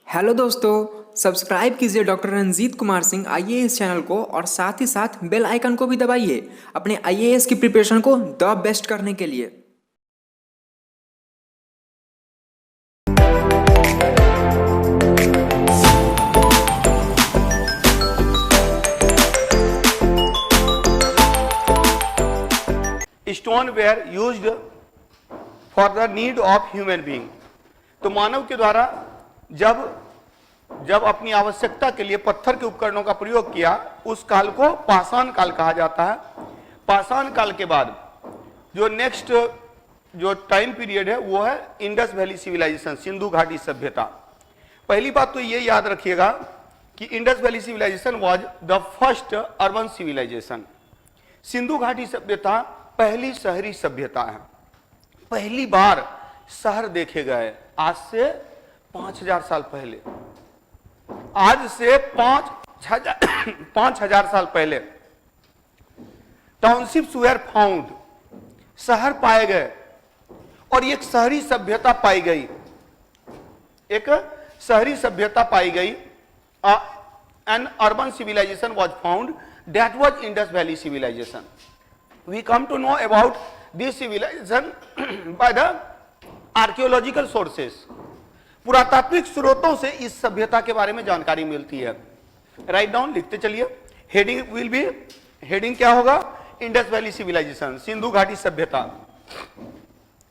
Hello दोस्तों, subscribe कीजिए doctor Ranjit Kumar Singh IAS channel को और साथ ही साथ बेल आइकन को भी दबाइए अपने आईएएस की प्रिपरेशन को द बेस्ट करने के लिए। Stone were used for the need of human being. तो मानव के द्वारा जब अपनी आवश्यकता के लिए पत्थर के उपकरणों का प्रयोग किया, उस काल को पाषाण काल कहा जाता है। पाषाण काल के बाद जो नेक्स्ट जो टाइम पीरियड है वो है इंडस वैली सिविलाइजेशन, सिंधु घाटी सभ्यता। पहली बात तो ये याद रखिएगा कि Indus valley civilisation was the first urban civilisation. Sindhu घाटी सभ्यता पहली शहरी सभ्यता है। पहली बार शहर देखे गए आज से 5000 साल पहले। आज से 5000 साल पहले टाउनशिप्स वेयर फाउंड, शहर पाए गए और एक शहरी सभ्यता पाई गई, एक शहरी सभ्यता पाई गई। An urban civilisation was found, that was Indus valley civilisation. We come to know about this civilization by the archaeological sources. पुरातात्विक स्रोतों से इस सभ्यता के बारे में जानकारी मिलती है। राइट डाउन, लिखते चलिए। हेडिंग विल बी, हेडिंग क्या होगा? इंडस वैली सिविलाइजेशन, सिंधु घाटी सभ्यता।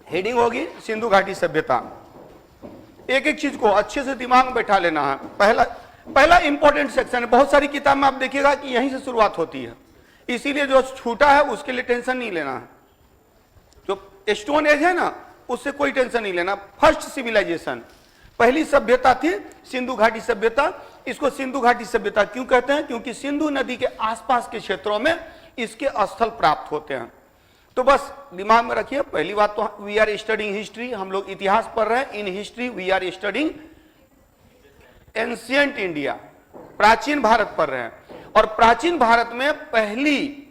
हेडिंग होगी सिंधु घाटी सभ्यता। एक एक चीज को अच्छे से दिमाग में बैठा लेना है। पहला इंपॉर्टेंट सेक्शन है। बहुत सारी किताब में आप देखिएगा कि यहीं से शुरुआत होती है, इसीलिए जो छूटा है उसके लिए टेंशन नहीं लेना है। जो स्टोन एज है ना, उससे कोई टेंशन नहीं लेना। फर्स्ट सिविलाइजेशन, पहली सभ्यता थी सिंधु घाटी सभ्यता। इसको सिंधु घाटी सभ्यता क्यों कहते हैं? क्योंकि सिंधु नदी के आसपास के क्षेत्रों में इसके स्थल प्राप्त होते हैं। तो बस दिमाग में रखिए। पहली बात तो वी आर स्टडिंग हिस्ट्री, हम लोग इतिहास पढ़ रहे हैं। In history we are studying ancient India, प्राचीन भारत पढ़ रहे हैं। और प्राचीन भारत में पहली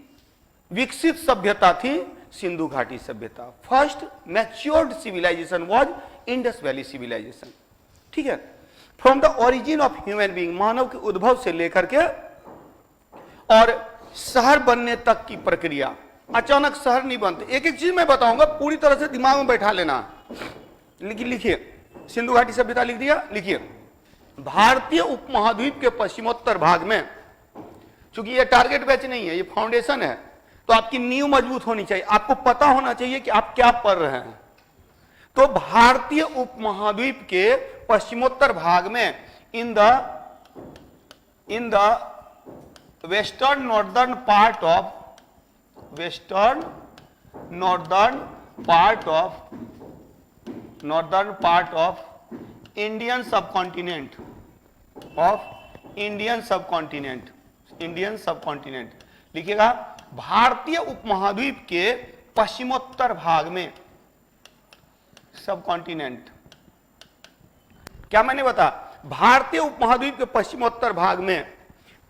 विकसित सभ्यता थी सिंधु घाटी सभ्यता। First matured civilisation was Indus valley civilisation. ठीक है। From the origin of human being, मानव के उद्भव से लेकर के और शहर बनने तक की प्रक्रिया। अचानक शहर नहीं बनते। एक एक चीज मैं बताऊंगा, पूरी तरह से दिमाग में बैठा लेना। लिखिए, सिंधु घाटी सभ्यता लिख दिया। लिखिए, भारतीय उपमहाद्वीप के पश्चिमोत्तर भाग में, क्योंकि ये टारगेट बैच नहीं है, ये फाउंडेशन है, तो आपकी नींव मजबूत होनी चाहिए। आपको पता होना चाहिए कि आप क्या पढ़ रहे हैं। तो भारतीय उपमहाद्वीप के पश्चिमोत्तर भाग में in the western northern part of Indian subcontinent लिखिएगा। भारतीय उपमहाद्वीप के पश्चिमोत्तर भाग में, सबकॉन्टिनेंट क्या मैंने बताया? भारतीय उपमहाद्वीप के पश्चिमोत्तर भाग में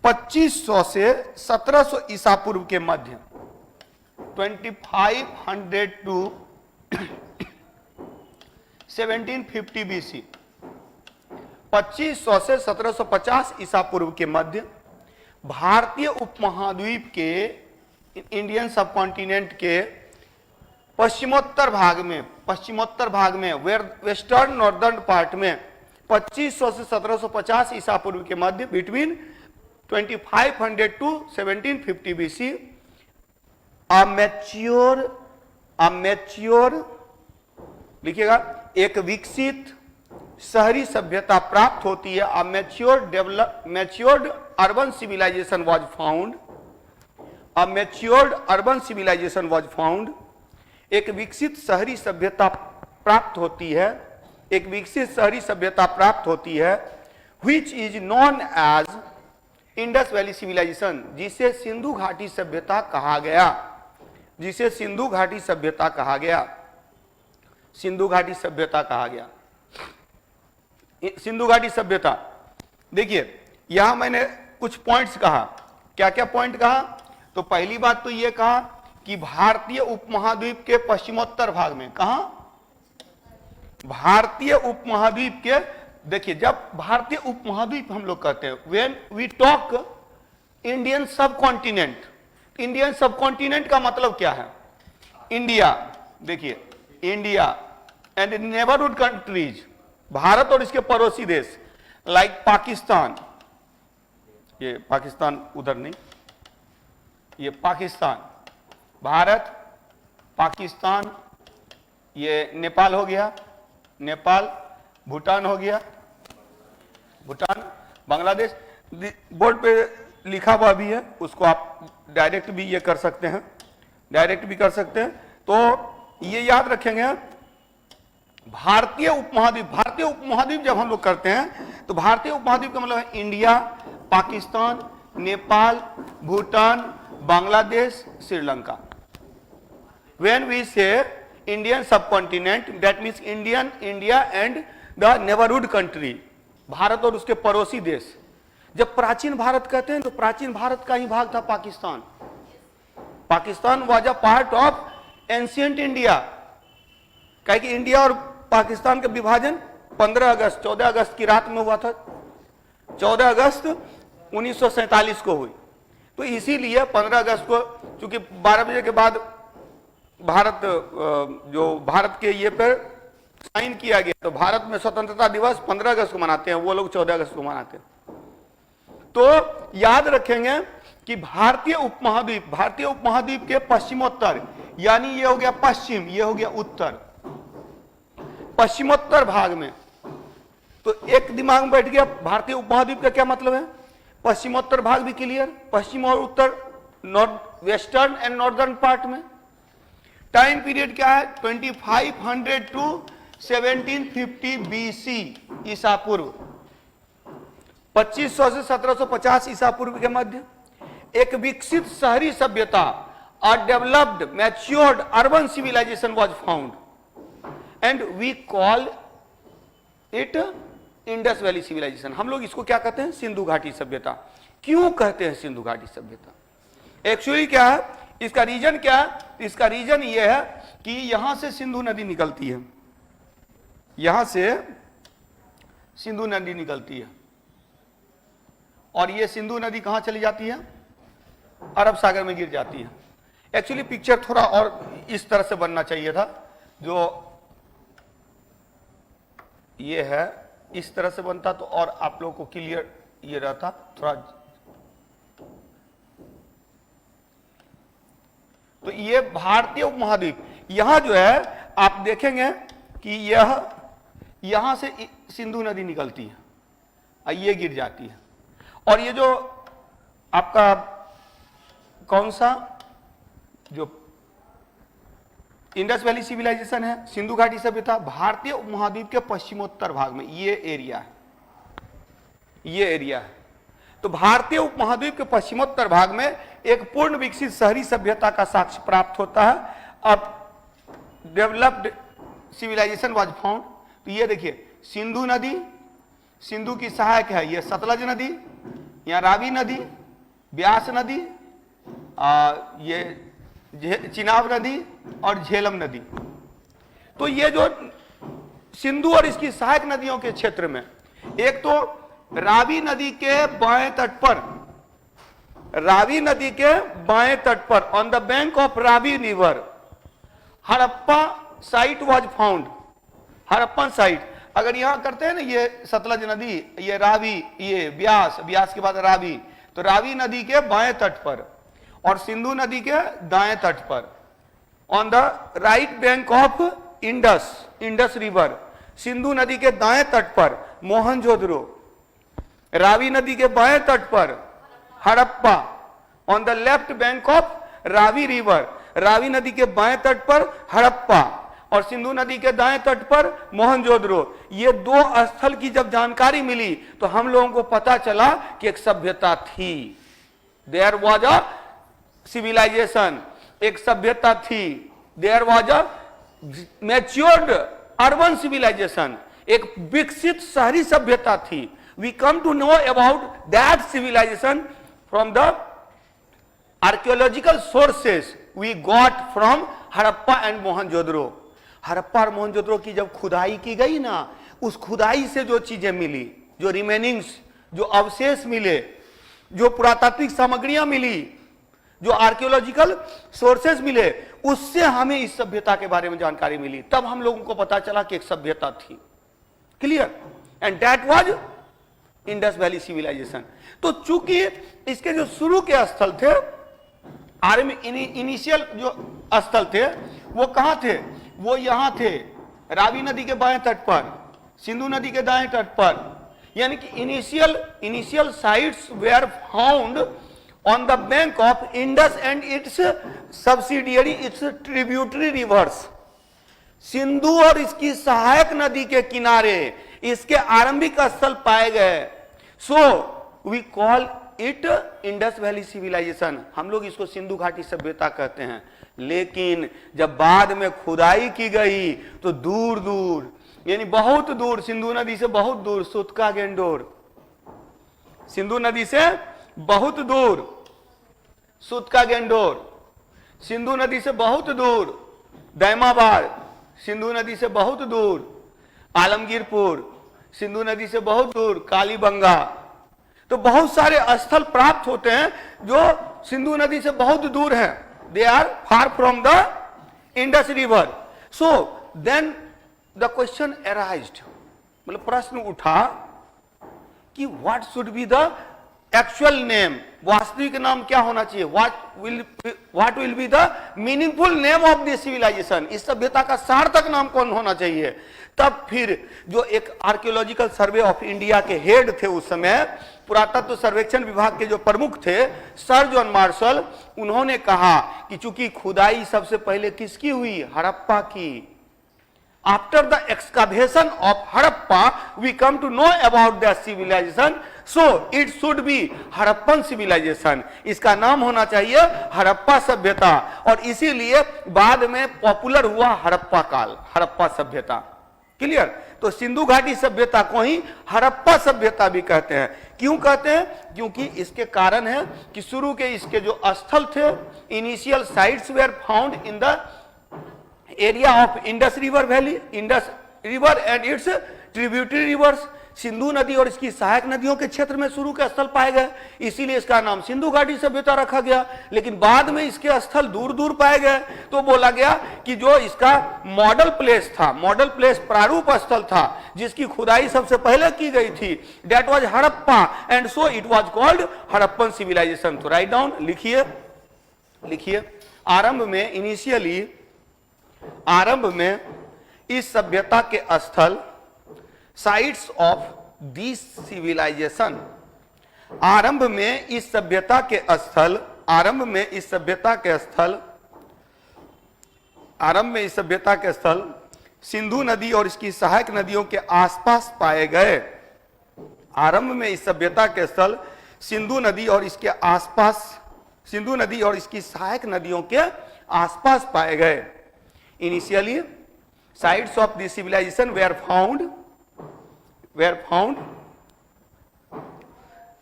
2500 से 1700 ईसा पूर्व के मध्य, 2500 टू 1750 BC, 2500 से 1750 ईसा पूर्व के मध्य भारतीय उपमहाद्वीप के, इंडियन सबकॉन्टिनेंट के पश्चिमोत्तर भाग में वेस्टर्न नॉर्दर्न पार्ट में 2500 से 1750 ईसा पूर्व के मध्य, between 2500 to 1750 BC, a mature लिखिएगा, एक विकसित शहरी सभ्यता प्राप्त होती है। A matured urban civilisation was found. A matured urban civilisation was found. एक विकसित शहरी सभ्यता प्राप्त होती है, एक विकसित शहरी सभ्यता प्राप्त होती है, which is known as Indus valley civilisation, जिसे सिंधु घाटी सभ्यता कहा गया, जिसे सिंधु घाटी सभ्यता कहा गया, सिंधु घाटी सभ्यता कहा गया। सिंधु घाटी सभ्यता, देखिए यहां मैंने कुछ पॉइंट्स कहा। क्या क्या पॉइंट कहा? तो पहली बात तो यह कहा कि भारतीय उपमहाद्वीप के पश्चिमोत्तर भाग में, कहां? भारतीय उपमहाद्वीप के देखिए, जब भारतीय उपमहाद्वीप हम लोग कहते हैं, व्हेन वी टॉक इंडियन सब कॉन्टिनेंट, इंडियन सब कॉन्टिनेंट का मतलब क्या है? इंडिया, देखिए India and neighbourhood countries, Bharat और इसके पड़ोसी देश, लाइक पाकिस्तान, ये पाकिस्तान उधर नहीं, ये पाकिस्तान, भारत, पाकिस्तान, ये नेपाल हो गया, नेपाल, भूटान हो गया, भूटान, बांग्लादेश, बोर्ड पे लिखा हुआ भी है, उसको आप डायरेक्ट भी ये कर सकते हैं, डायरेक्ट भी कर सकते हैं। तो ये याद रखेंगे, भारतीय उपमहाद्वीप, भारतीय उपमहाद्वीप जब हम लोग करते हैं तो भारतीय उपमहाद्वीप का मतलब है India, Pakistan, Nepal, Bhutan, Bangladesh, Sri Lanka. When we say Indian subcontinent, that means Indian, India and the neighbourhood country, Bharat और उसके पड़ोसी देश। जब प्राचीन भारत कहते हैं तो प्राचीन भारत का ही भाग था Pakistan. Pakistan was a part of ancient India, कहे कि इंडिया और पाकिस्तान का विभाजन 14 अगस्त की रात में हुआ था, 14 अगस्त 1947 को हुई। तो इसीलिए 15 अगस्त को, चूंकि 12 बजे के बाद भारत, जो भारत के ये पर साइन किया गया, तो भारत में स्वतंत्रता दिवस 15 अगस्त को मनाते हैं, वो लोग 14 अगस्त को मनाते हैं। तो याद रखेंगे कि भारतीय उपमहाद्वीप के पश्चिमोत्तर, यानी ये हो गया पश्चिम, ये हो गया उत्तर, पश्चिमोत्तर भाग में, तो एक दिमाग में बैठ गया भारतीय उपमहाद्वीप का क्या मतलब है। पश्चिमोत्तर भाग भी क्लियर, पश्चिम और उत्तर, north western and northern part में। टाइम पीरियड क्या है? 2500 टू 1750 बीसी, ईसा पूर्व, 2500 से 1750 ईसा पूर्व के मध्य एक विकसित शहरी सभ्यता, a developed matured urban civilization was found and we call it Indus valley civilisation. हम लोग इसको क्या कहते हैं? सिंधु घाटी सभ्यता। क्यों कहते हैं सिंधु घाटी सभ्यता? एक्चुअली क्या है इसका रीजन? क्या है इसका रीजन? ये है कि यहां से सिंधु नदी निकलती है, यहां से सिंधु नदी निकलती है, और ये सिंधु नदी कहां चली जाती है? अरब सागर में गिर जाती है। एक्चुअली पिक्चर थोड़ा और इस तरह से बनना चाहिए था, जो ये है इस तरह से बनता तो और आप लोगों को क्लियर ये रहता थोड़ा। तो ये भारतीय उपमहाद्वीप, यहां जो है आप देखेंगे कि यहां से सिंधु नदी निकलती है और ये गिर जाती है, और ये जो आपका कौन सा जो इंडस वैली सिविलाइजेशन है, सिंधु घाटी सभ्यता, भारतीय उपमहाद्वीप के पश्चिमोत्तर भाग में ये एरिया है, ये एरिया है। तो भारतीय उपमहाद्वीप के पश्चिमोत्तर भाग में एक पूर्ण विकसित शहरी सभ्यता का साक्ष्य प्राप्त होता है। अब डेवलप्ड सिविलाइजेशन वाज फाउंड। तो ये देखिए सिंधु नदी, सिंधु की सहायक है ये सतलज नदी, यहाँ रावी नदी, ब्यास नदी, ये चिनाब नदी और झेलम नदी। तो ये जो सिंधु और इसकी सहायक नदियों के क्षेत्र में, एक तो रावी नदी के बाएं तट पर, रावी नदी के बाएं तट पर on the bank of Ravi river Harappa site was found. Harappan site अगर यहां करते हैं ना, ये सतलज नदी, ये रावी, ये ब्यास, ब्यास के बाद रावी, तो रावी नदी के बाएं तट पर और सिंधु नदी के दाएं तट पर on the right bank of Indus, Indus river, Sindhu नदी के दाएं तट पर मोहनजोदड़ो, रावी नदी के बाएं तट पर Harappa, on the left bank of Ravi river, Ravi नदी के बाएं तट पर हड़प्पा और सिंधु नदी के दाएं तट पर मोहनजोदड़ो। ये दो स्थल की जब जानकारी मिली तो हम लोगों को पता चला कि एक सभ्यता थी, देयर वाज अ सिविलाइजेशन, एक सभ्यता थी, there was a matured urban civilisation, एक विकसित शहरी सभ्यता थी। We come to know about that civilisation from the archaeological sources we got from Harappa and Mohenjodaro. Harappa और मोहनजोदड़ो की जब खुदाई की गई ना, उस खुदाई से जो चीजें मिली, जो रिमेनिंग्स, जो अवशेष मिले, जो पुरातात्विक सामग्रियां मिली, जो आर्कियोलॉजिकल सोर्सेज मिले, उससे हमें इस सभ्यता के बारे में जानकारी मिली। तब हम लोगों को पता चला कि एक सभ्यता थी। Clear? And that was Indus valley civilisation. तो चूंकि इसके जो शुरू के स्थल थे, इनिशियल जो स्थल थे, वो कहां थे? वो यहां थे, रावी नदी के बाएं तट पर, सिंधु नदी के दाएं तट पर। यानी कि initial sites were found on the bank of Indus and its subsidiary, its tributary rivers. Sindhu और इसकी सहायक नदी के किनारे इसके आरंभिक स्थल पाए गए। So we call it Indus valley civilisation. हम लोग इसको सिंधु घाटी सभ्यता कहते हैं। लेकिन जब बाद में खुदाई की गई तो दूर दूर, यानी बहुत दूर, सिंधु नदी से बहुत दूर, सुतका गेंडोर, सिंधु नदी से बहुत दूर, सुतका गेंडोर, सिंधु नदी से बहुत दूर, दैमाबाद, सिंधु नदी से बहुत दूर, आलमगीरपुर, सिंधु नदी से बहुत दूर, कालीबंगा। तो बहुत सारे स्थल प्राप्त होते हैं जो सिंधु नदी से बहुत दूर हैं। They are far from the Indus river. So then the question arised, मतलब प्रश्न उठा कि what should be the actual name, वास्तविक नाम क्या होना चाहिए? What will be the meaningful name of this civilisation, इस सभ्यता का सार्थक नाम कौन होना चाहिए? तब फिर जो एक आर्कियोलॉजिकल सर्वे ऑफ इंडिया के हेड थे उस समय, पुरातत्व सर्वेक्षण विभाग के जो प्रमुख थे सर जॉन मार्शल, उन्होंने कहा कि चूंकि खुदाई सबसे पहले किसकी हुई? हड़प्पा की। After the excavation of Harappa, we come to know about their civilization. So it should be Harappan civilization. इसका नाम होना चाहिए हड़प्पा सभ्यता। और इसीलिए बाद में पॉपुलर हुआ हड़प्पा काल, हड़प्पा सभ्यता। क्लियर? तो सिंधु घाटी सभ्यता को ही हड़प्पा सभ्यता भी कहते हैं। क्यों कहते हैं? क्योंकि इसके कारण है कि शुरू के इसके जो स्थल थे, initial sites were found in the area of Indus river valley, Indus river and its tributary rivers. Sindhu नदी और इसकी सहायक नदियों के क्षेत्र में शुरू के स्थल पाए गए, इसीलिए इसका नाम सिंधु घाटी सभ्यता रखा गया। लेकिन बाद में इसके स्थल दूर दूर पाए गए, तो बोला गया कि जो इसका मॉडल प्लेस था, मॉडल प्लेस प्रारूप स्थल था जिसकी खुदाई सबसे पहले की गई थी, that was Harappa, and so it was called Harappan civilisation. तो राइट डाउन, लिखिए। आरंभ में इस सभ्यता के स्थल, साइट्स ऑफ दिस सिविलाइजेशन, आरंभ में इस सभ्यता के स्थल, आरंभ में इस सभ्यता के स्थल सिंधु नदी और इसकी सहायक नदियों के आसपास पाए गए। आरंभ में इस सभ्यता के स्थल सिंधु नदी और इसके आसपास, सिंधु नदी और इसकी सहायक नदियों के आसपास पाए गए। Initially, sites of this civilization were found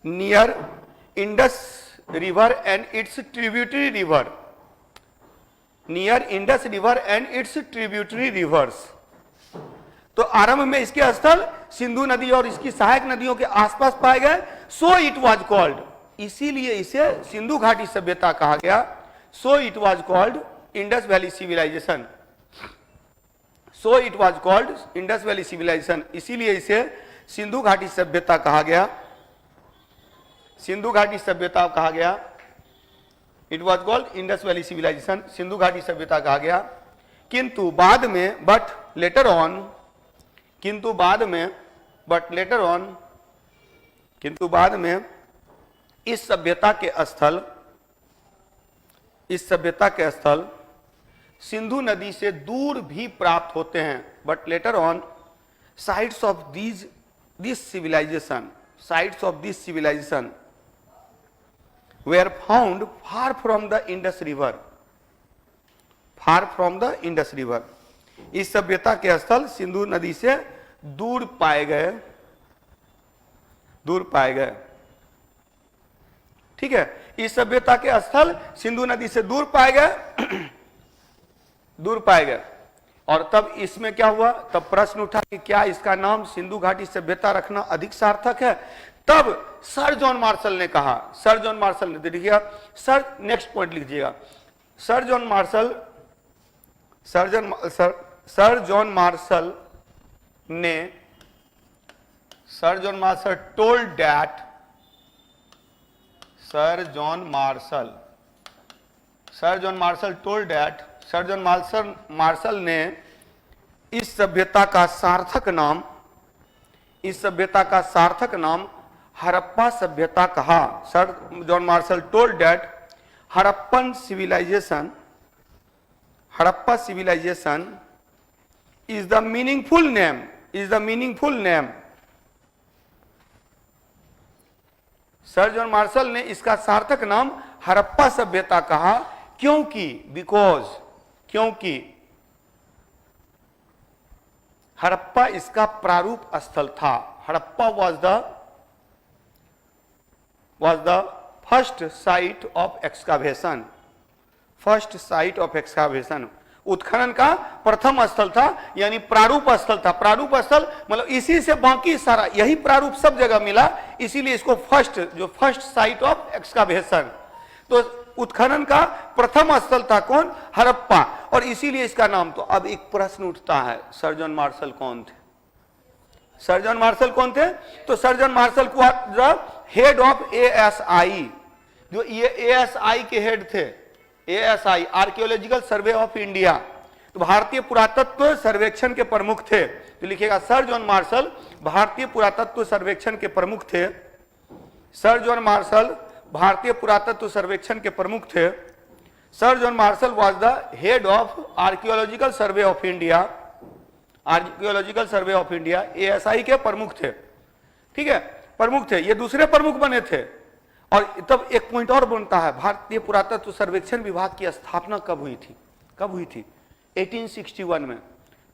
near Indus River and its tributary river. Near Indus River and its tributary rivers. तो आरंभ में इसके स्थल सिंधु नदी और इसकी सहायक नदियों के आसपास पाए गए। So it was called, इसीलिए इसे सिंधु घाटी सभ्यता कहा गया। So it was called Indus Valley Civilization. So it was called Indus Valley Civilization. इसीलिए इसे सिंधु घाटी सभ्यता कहा गया, सिंधु घाटी सभ्यता कहा गया। It was called Indus Valley Civilization, Sindhu घाटी सभ्यता कहा गया। किंतु बाद में, but later on, किंतु बाद में, but later on, किंतु बाद में इस सभ्यता के स्थल सिंधु नदी से दूर भी प्राप्त होते हैं। But later on sites of this civilisation were found far from the Indus river, इस सभ्यता के स्थल सिंधु नदी से दूर पाए गए। ठीक है, इस सभ्यता के स्थल सिंधु नदी से दूर पाए गए। और तब इसमें क्या हुआ, तब प्रश्न उठा कि क्या इसका नाम सिंधु घाटी सभ्यता रखना अधिक सार्थक है। तब सर जॉन मार्शल ने कहा, सर जॉन मार्शल ने, देखिएगा सर, नेक्स्ट पॉइंट लिखिएगा, sir John Marshall told that, sir John Marshall ने इस सभ्यता का सार्थक नाम हड़प्पा सभ्यता कहा। Sir John Marshall told that Harappa civilisation is the meaningful name. Sir John Marshall ने इसका सार्थक नाम हड़प्पा सभ्यता कहा, क्योंकि हड़प्पा इसका प्रारूप स्थल था। Harappa was the first site of excavation, उत्खनन का प्रथम स्थल था, यानी प्रारूप स्थल था। प्रारूप स्थल मतलब इसी से बाकी सारा, यही प्रारूप सब जगह मिला, इसीलिए इसको फर्स्ट साइट ऑफ एक्सकावेशन, तो उत्खनन का प्रथम स्थल था कौन, हड़प्पा, और इसीलिए इसका नाम। तो अब एक प्रश्न उठता है, सर जॉन मार्शल कौन थे? तो सर जॉन मार्शल को हेड ऑफ ASI, जो ये ASI के हेड थे, ASI archaeological survey of India, तो भारतीय पुरातत्व सर्वेक्षण के प्रमुख थे। तो लिखिएगा सर जॉन मार्शल भारतीय पुरातत्व सर्वेक्षण के प्रमुख थे। सर जॉन मार्शल भारतीय पुरातत्व सर्वेक्षण के प्रमुख थे। Sir John martial was the head of archaeological survey of India, ASI के प्रमुख थे। ठीक है, प्रमुख थे, ये दूसरे प्रमुख बने थे। और तब एक पॉइंट और बनता है, भारतीय पुरातत्व सर्वेक्षण विभाग की स्थापना कब हुई थी? 1861 में।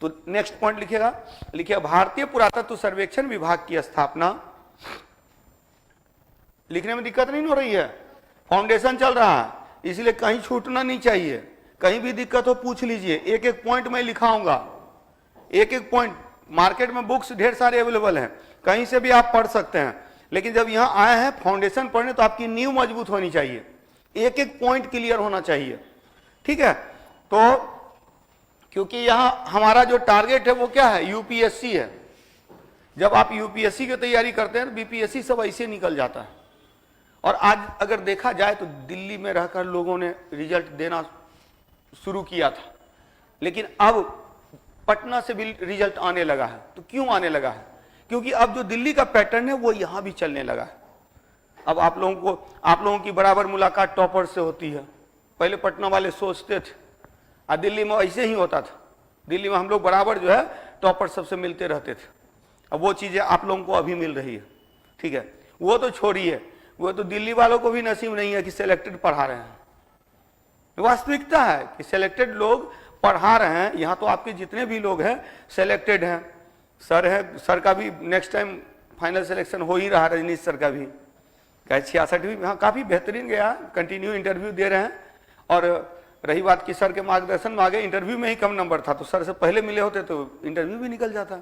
तो नेक्स्ट पॉइंट लिखिएगा भारतीय पुरातत्व सर्वेक्षण विभाग की स्थापना। लिखने में दिक्कत नहीं हो रही है, फाउंडेशन चल रहा है, इसलिए कहीं छूटना नहीं चाहिए। कहीं भी दिक्कत हो पूछ लीजिए, एक एक पॉइंट मैं लिखाऊंगा, एक एक पॉइंट। मार्केट में बुक्स ढेर सारे अवेलेबल हैं, कहीं से भी आप पढ़ सकते हैं, लेकिन जब यहां आए हैं फाउंडेशन पढ़ने, तो आपकी नींव मजबूत होनी चाहिए, एक एक पॉइंट क्लियर होना चाहिए। ठीक है, तो क्योंकि यहां हमारा जो टारगेट है वो क्या है, यूपीएससी है। जब आप यूपीएससी की तैयारी करते हैं, बीपीएससी सब ऐसे निकल जाता है। और आज अगर देखा जाए तो दिल्ली में रहकर लोगों ने रिजल्ट देना शुरू किया था, लेकिन अब पटना से भी रिजल्ट आने लगा है। तो क्यों आने लगा है? क्योंकि अब जो दिल्ली का पैटर्न है वो यहां भी चलने लगा है। अब आप लोगों की बराबर मुलाकात टॉपर से होती है। पहले पटना वाले सोचते थे, और दिल्ली में ऐसे ही होता था। दिल्ली में हम लोग बराबर जो है टॉपर सबसे मिलते रहते थे। अब वो चीजें आप लोगों को अभी मिल रही है। ठीक है, वो तो छोड़िए, वो तो दिल्ली वालों को भी नसीब नहीं है कि सिलेक्टेड पढ़ा रहे हैं। वास्तविकता है कि सिलेक्टेड लोग पढ़ा रहे हैं। यहाँ तो आपके जितने भी लोग हैं सिलेक्टेड हैं। सर का भी नेक्स्ट टाइम फाइनल सिलेक्शन हो ही रहा, रजनीश सर का भी 66 भी हाँ काफ़ी बेहतरीन गया, कंटिन्यू इंटरव्यू दे रहे हैं। और रही बात कि सर के मार्गदर्शन में आगे इंटरव्यू में ही कम नंबर था, तो सर से पहले मिले होते तो इंटरव्यू भी निकल जाता।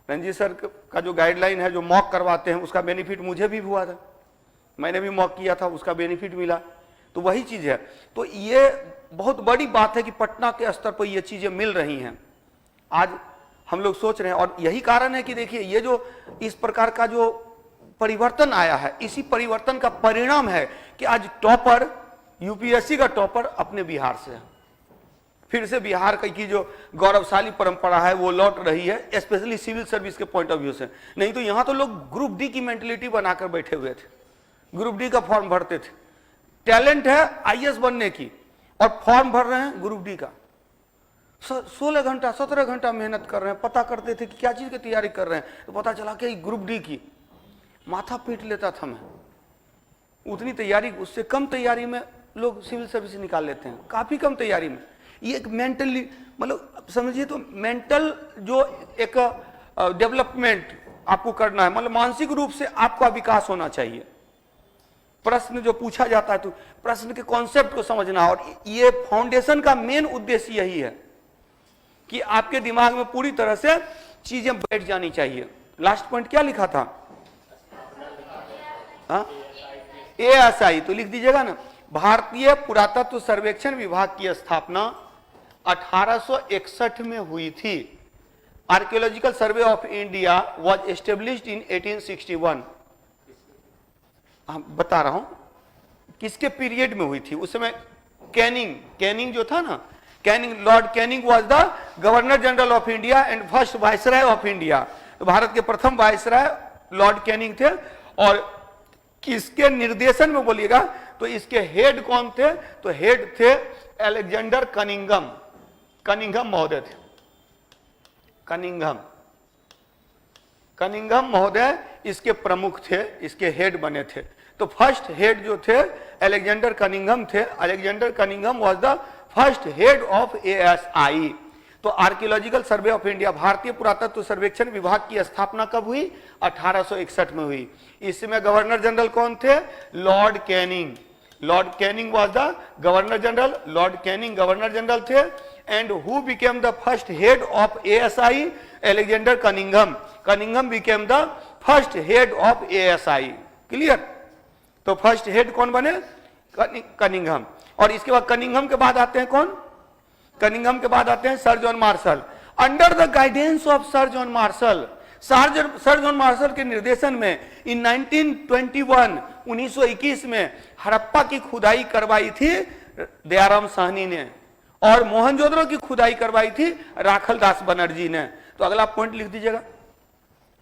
रंजीत सर का जो गाइडलाइन है, जो मॉक करवाते हैं, उसका बेनिफिट मुझे भी हुआ था। मैंने भी मॉक किया था, उसका बेनिफिट मिला। तो वही चीज़ है। तो ये बहुत बड़ी बात है कि पटना के स्तर पर ये चीज़ें मिल रही हैं। आज हम लोग सोच रहे हैं, और यही कारण है कि देखिए ये जो इस प्रकार का जो परिवर्तन आया है, इसी परिवर्तन का परिणाम है कि आज टॉपर, यूपीएससी का टॉपर अपने बिहार से है। फिर से बिहार की जो गौरवशाली परंपरा है वो लौट रही है, स्पेशली सिविल सर्विस के पॉइंट ऑफ व्यू से। नहीं तो यहां तो लोग ग्रुप डी की मेंटेलिटी बनाकर बैठे हुए थे, ग्रुप डी का फॉर्म भरते थे। टैलेंट है आईएएस बनने की और फॉर्म भर रहे हैं ग्रुप डी का। 16 घंटा 17 घंटा मेहनत कर रहे हैं। पता करते थे कि क्या चीज की तैयारी कर रहे हैं, तो पता चला कि ग्रुप डी की। माथा पीट लेता था मैं, उतनी तैयारी, उससे कम तैयारी में लोग सिविल सर्विस निकाल लेते हैं, काफी कम तैयारी में। ये एक मेंटली, मतलब समझिए तो मेंटल जो एक डेवलपमेंट आपको करना है, मतलब मानसिक रूप से आपका विकास होना चाहिए। प्रश्न जो पूछा जाता है तो प्रश्न के कॉन्सेप्ट को समझना, और ये फाउंडेशन का मेन उद्देश्य यही है कि आपके दिमाग में पूरी तरह से चीजें बैठ जानी चाहिए। लास्ट पॉइंट क्या लिखा था? ASI तो लिख दीजिएगा ना। भारतीय पुरातत्व सर्वेक्षण विभाग की स्थापना 1861 में हुई थी। Archaeological survey of India was established in 1861। बता रहा हूं किसके पीरियड में हुई थी उस समय। कैनिंग जो था ना, Lord Canning was the governor general of India and first viceroy of India. तो भारत के प्रथम वायसराय लॉर्ड कैनिंग थे। और किसके निर्देशन में बोलिएगा तो इसके हेड कौन थे? तो हेड थे अलेक्जेंडर कनिंघम महोदय थे। कनिंघम महोदय इसके प्रमुख थे, इसके हेड बने थे। तो फर्स्ट हेड जो थे अलेक्जेंडर कनिंघम थे। Alexander Cunningham was the first head of ASI। तो आर्कियोलॉजिकल सर्वे ऑफ इंडिया, भारतीय पुरातत्व सर्वेक्षण विभाग की स्थापना कब हुई? 1861 में हुई। इसमें गवर्नर जनरल कौन थे? Lord Canning was the governor general. Lord Canning governor general थे। And who became the first head of ASI? Alexander Cunningham became the first head of ASI। Clear? तो फर्स्ट हेड कौन बने? Cunningham. और इसके बाद Cunningham के बाद आते हैं कौन? कनिंघम के बाद आते हैं sir John martial. Under the guidance of sir John Marshall के निर्देशन में इन 1921 में हड़प्पा की खुदाई करवाई थी दयाराम साहनी ने, और मोहनजोदड़ो की खुदाई करवाई थी राखल दास बनर्जी ने। तो अगला पॉइंट लिख दीजिएगा।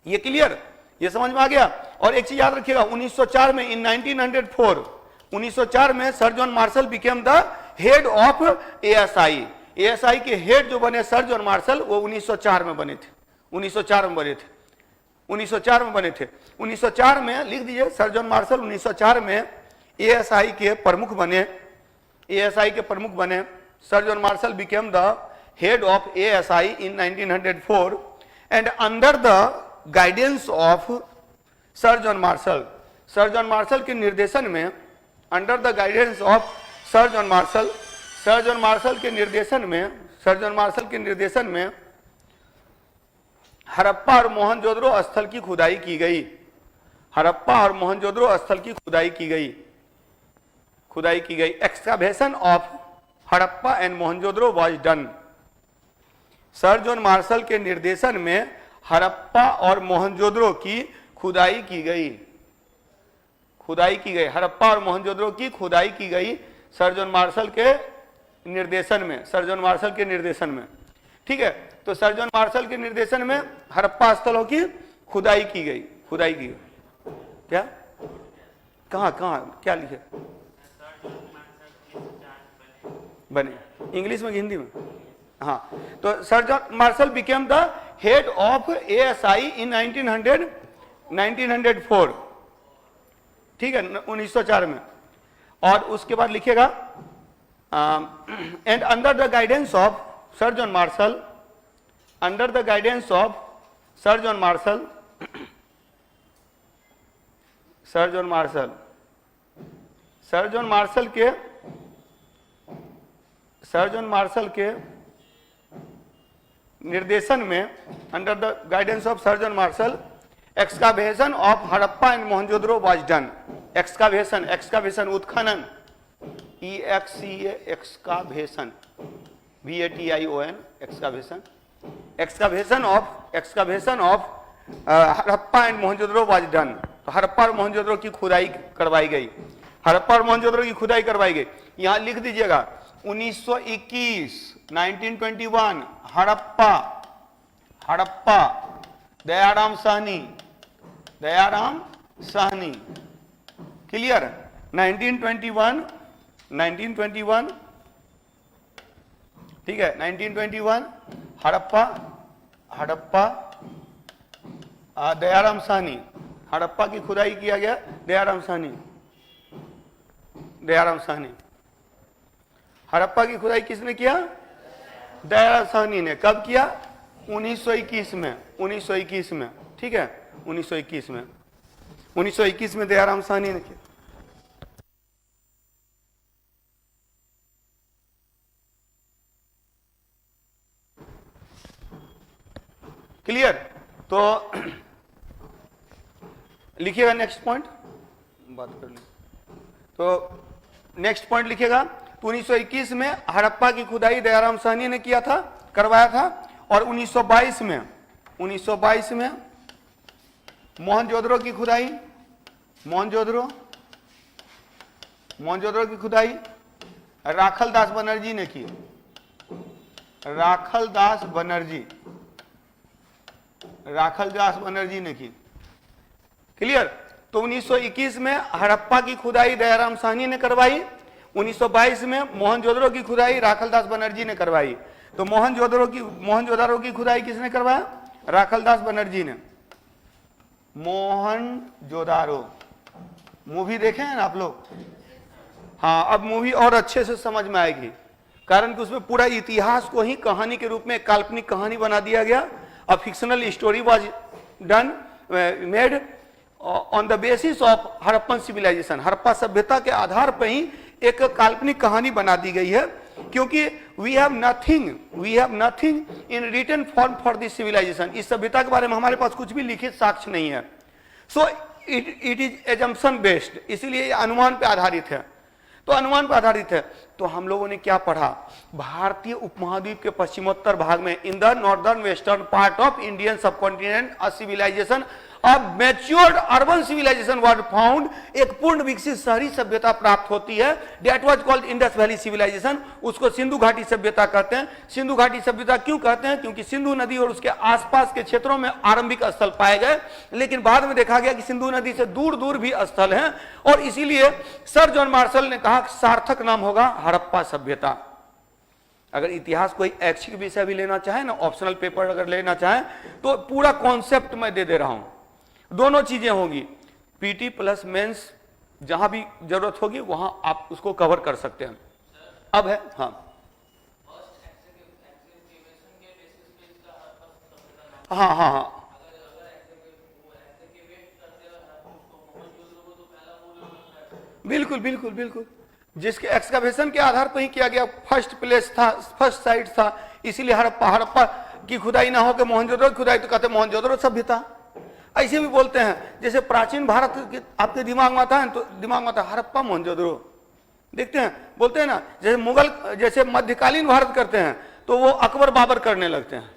ये क्लियर? ये समझ में आ गया? और एक चीज याद रखिएगा, 1904 में इन 1904 में sir John Marshall became the head of ASI। ASI के हेड जो बने सर जॉन मार्शल, वो 1904 में बने थे। 1904 में बने थे। 1904 में लिख दीजिए, सर जॉन मार्शल 1904 में ASI के प्रमुख बने। Sir John Marshall became the head of ASI in 1904 and under the guidance of sir John Marshall के निर्देशन में, under the guidance of sir John Marshall के निर्देशन में हड़प्पा और मोहनजोदड़ो स्थल की खुदाई की गई। Excavation of Harappa and Mohenjodaro was done. Sir John Marshall के निर्देशन में हड़प्पा और मोहनजोदड़ो की खुदाई की गई। हड़प्पा और मोहनजोदड़ो की खुदाई की गई सर जॉन मार्शल के निर्देशन में। ठीक है? तो सर जॉन मार्शल के निर्देशन में हड़प्पा स्थलों की खुदाई की गई। क्या कहां क्या लिखे? बने इंग्लिश में, हिंदी में? हाँ। तो sir John Marshall became the head of ASI in 1904। ठीक है? 1904 में। और उसके बाद लिखेगा and under the guidance of sir John Marshall, के निर्देशन में, under the guidance of sir John Marshall, excavation of Harappa and Mohenjodaro was done. Excavation उत्खनन, excavation, VATION, excavation of Harappa and Mohenjodaro was done. तो हड़प्पा और मोहनजोदड़ो की खुदाई करवाई गई। यहां लिख दीजिएगा 1921 हड़प्पा दयाराम साहनी। क्लियर? 1921 ठीक है? 1921 हड़प्पा दयाराम साहनी। हड़प्पा की खुदाई किया गया दयाराम साहनी। हड़प्पा की खुदाई किसने किया? दयाराम साहनी ने। कब किया? 1921 में। ठीक है? 1921 में दयाराम साहनी ने किया। क्लियर? तो लिखिएगा नेक्स्ट पॉइंट, बात कर ली। तो नेक्स्ट पॉइंट लिखिएगा, तो 1921 में हड़प्पा की खुदाई दयाराम साहनी ने किया था, करवाया था, और 1922 में मोहनजोदड़ो की खुदाई, मोहनजोदड़ो की खुदाई राखल दास बनर्जी ने की, राखल दास बनर्जी ने की। क्लियर? तो 1921 में हड़प्पा की खुदाई दयाराम साहनी ने करवाई, 1922 में मोहनजोदड़ो की खुदाई राखलदास बनर्जी ने करवाई। तो मोहनजोदड़ो की खुदाई किसने करवाया? राखलदास बनर्जी ने। मोहनजोदड़ो मूवी देखे हैं ना आप लोग? हाँ, अब मूवी और अच्छे से समझ में आएगी, कारण कि उसमें पूरा इतिहास को ही कहानी के रूप में एक काल्पनिक कहानी बना दिया गया। A fictional story was done made on the basis of Harappan civilisation. Harappa सभ्यता के आधार पर ही एक काल्पनिक कहानी बना दी गई है, क्योंकि we have nothing in written form for this civilisation. इस सभ्यता के बारे में हमारे पास कुछ भी लिखित साक्ष्य नहीं है। So it is assumption based, इसीलिए ये अनुमान पे आधारित है। तो अनुमान पर आधारित है। तो हम लोगों ने क्या पढ़ा? भारतीय उपमहाद्वीप के पश्चिमोत्तर भाग में, in the northern western part of Indian subcontinent, a civilization अब matured urban civilisation was found, एक पूर्ण विकसित शहरी सभ्यता प्राप्त होती है। That was called Indus valley civilization. उसको सिंधु घाटी सभ्यता कहते हैं। सिंधु घाटी सभ्यता क्यों कहते हैं? क्योंकि सिंधु नदी और उसके आसपास के क्षेत्रों में आरंभिक स्थल पाए गए, लेकिन बाद में देखा गया कि सिंधु नदी से दूर दूर भी स्थल हैं, और इसीलिए सर जॉन मार्शल ने कहा सार्थक नाम होगा हड़प्पा सभ्यता। अगर इतिहास कोई ऐच्छिक विषय भी लेना चाहे ना, ऑप्शनल पेपर अगर लेना चाहे, तो पूरा कॉन्सेप्ट मैं दे रहा हूं। दोनों चीजें होंगी, पीटी प्लस मेंस, जहां भी जरूरत होगी वहां आप उसको कवर कर सकते हैं। अब है हाँ हाँ हाँ हाँ बिल्कुल बिल्कुल बिल्कुल, जिसके एक्सकवेशन के आधार पर ही किया गया, फर्स्ट प्लेस था, फर्स्ट साइट था, इसीलिए हड़प्पा की खुदाई ना हो के मोहनजोदड़ो की खुदाई, तो कहते मोहनजोदड़ो सभ्यता। ऐसे भी बोलते हैं, जैसे प्राचीन भारत आपके दिमाग में आता है तो दिमाग में आता है हड़प्पा मोहनजोदड़ो, देखते हैं, बोलते हैं ना, जैसे मुगल, जैसे मध्यकालीन भारत करते हैं तो वो अकबर बाबर करने लगते हैं,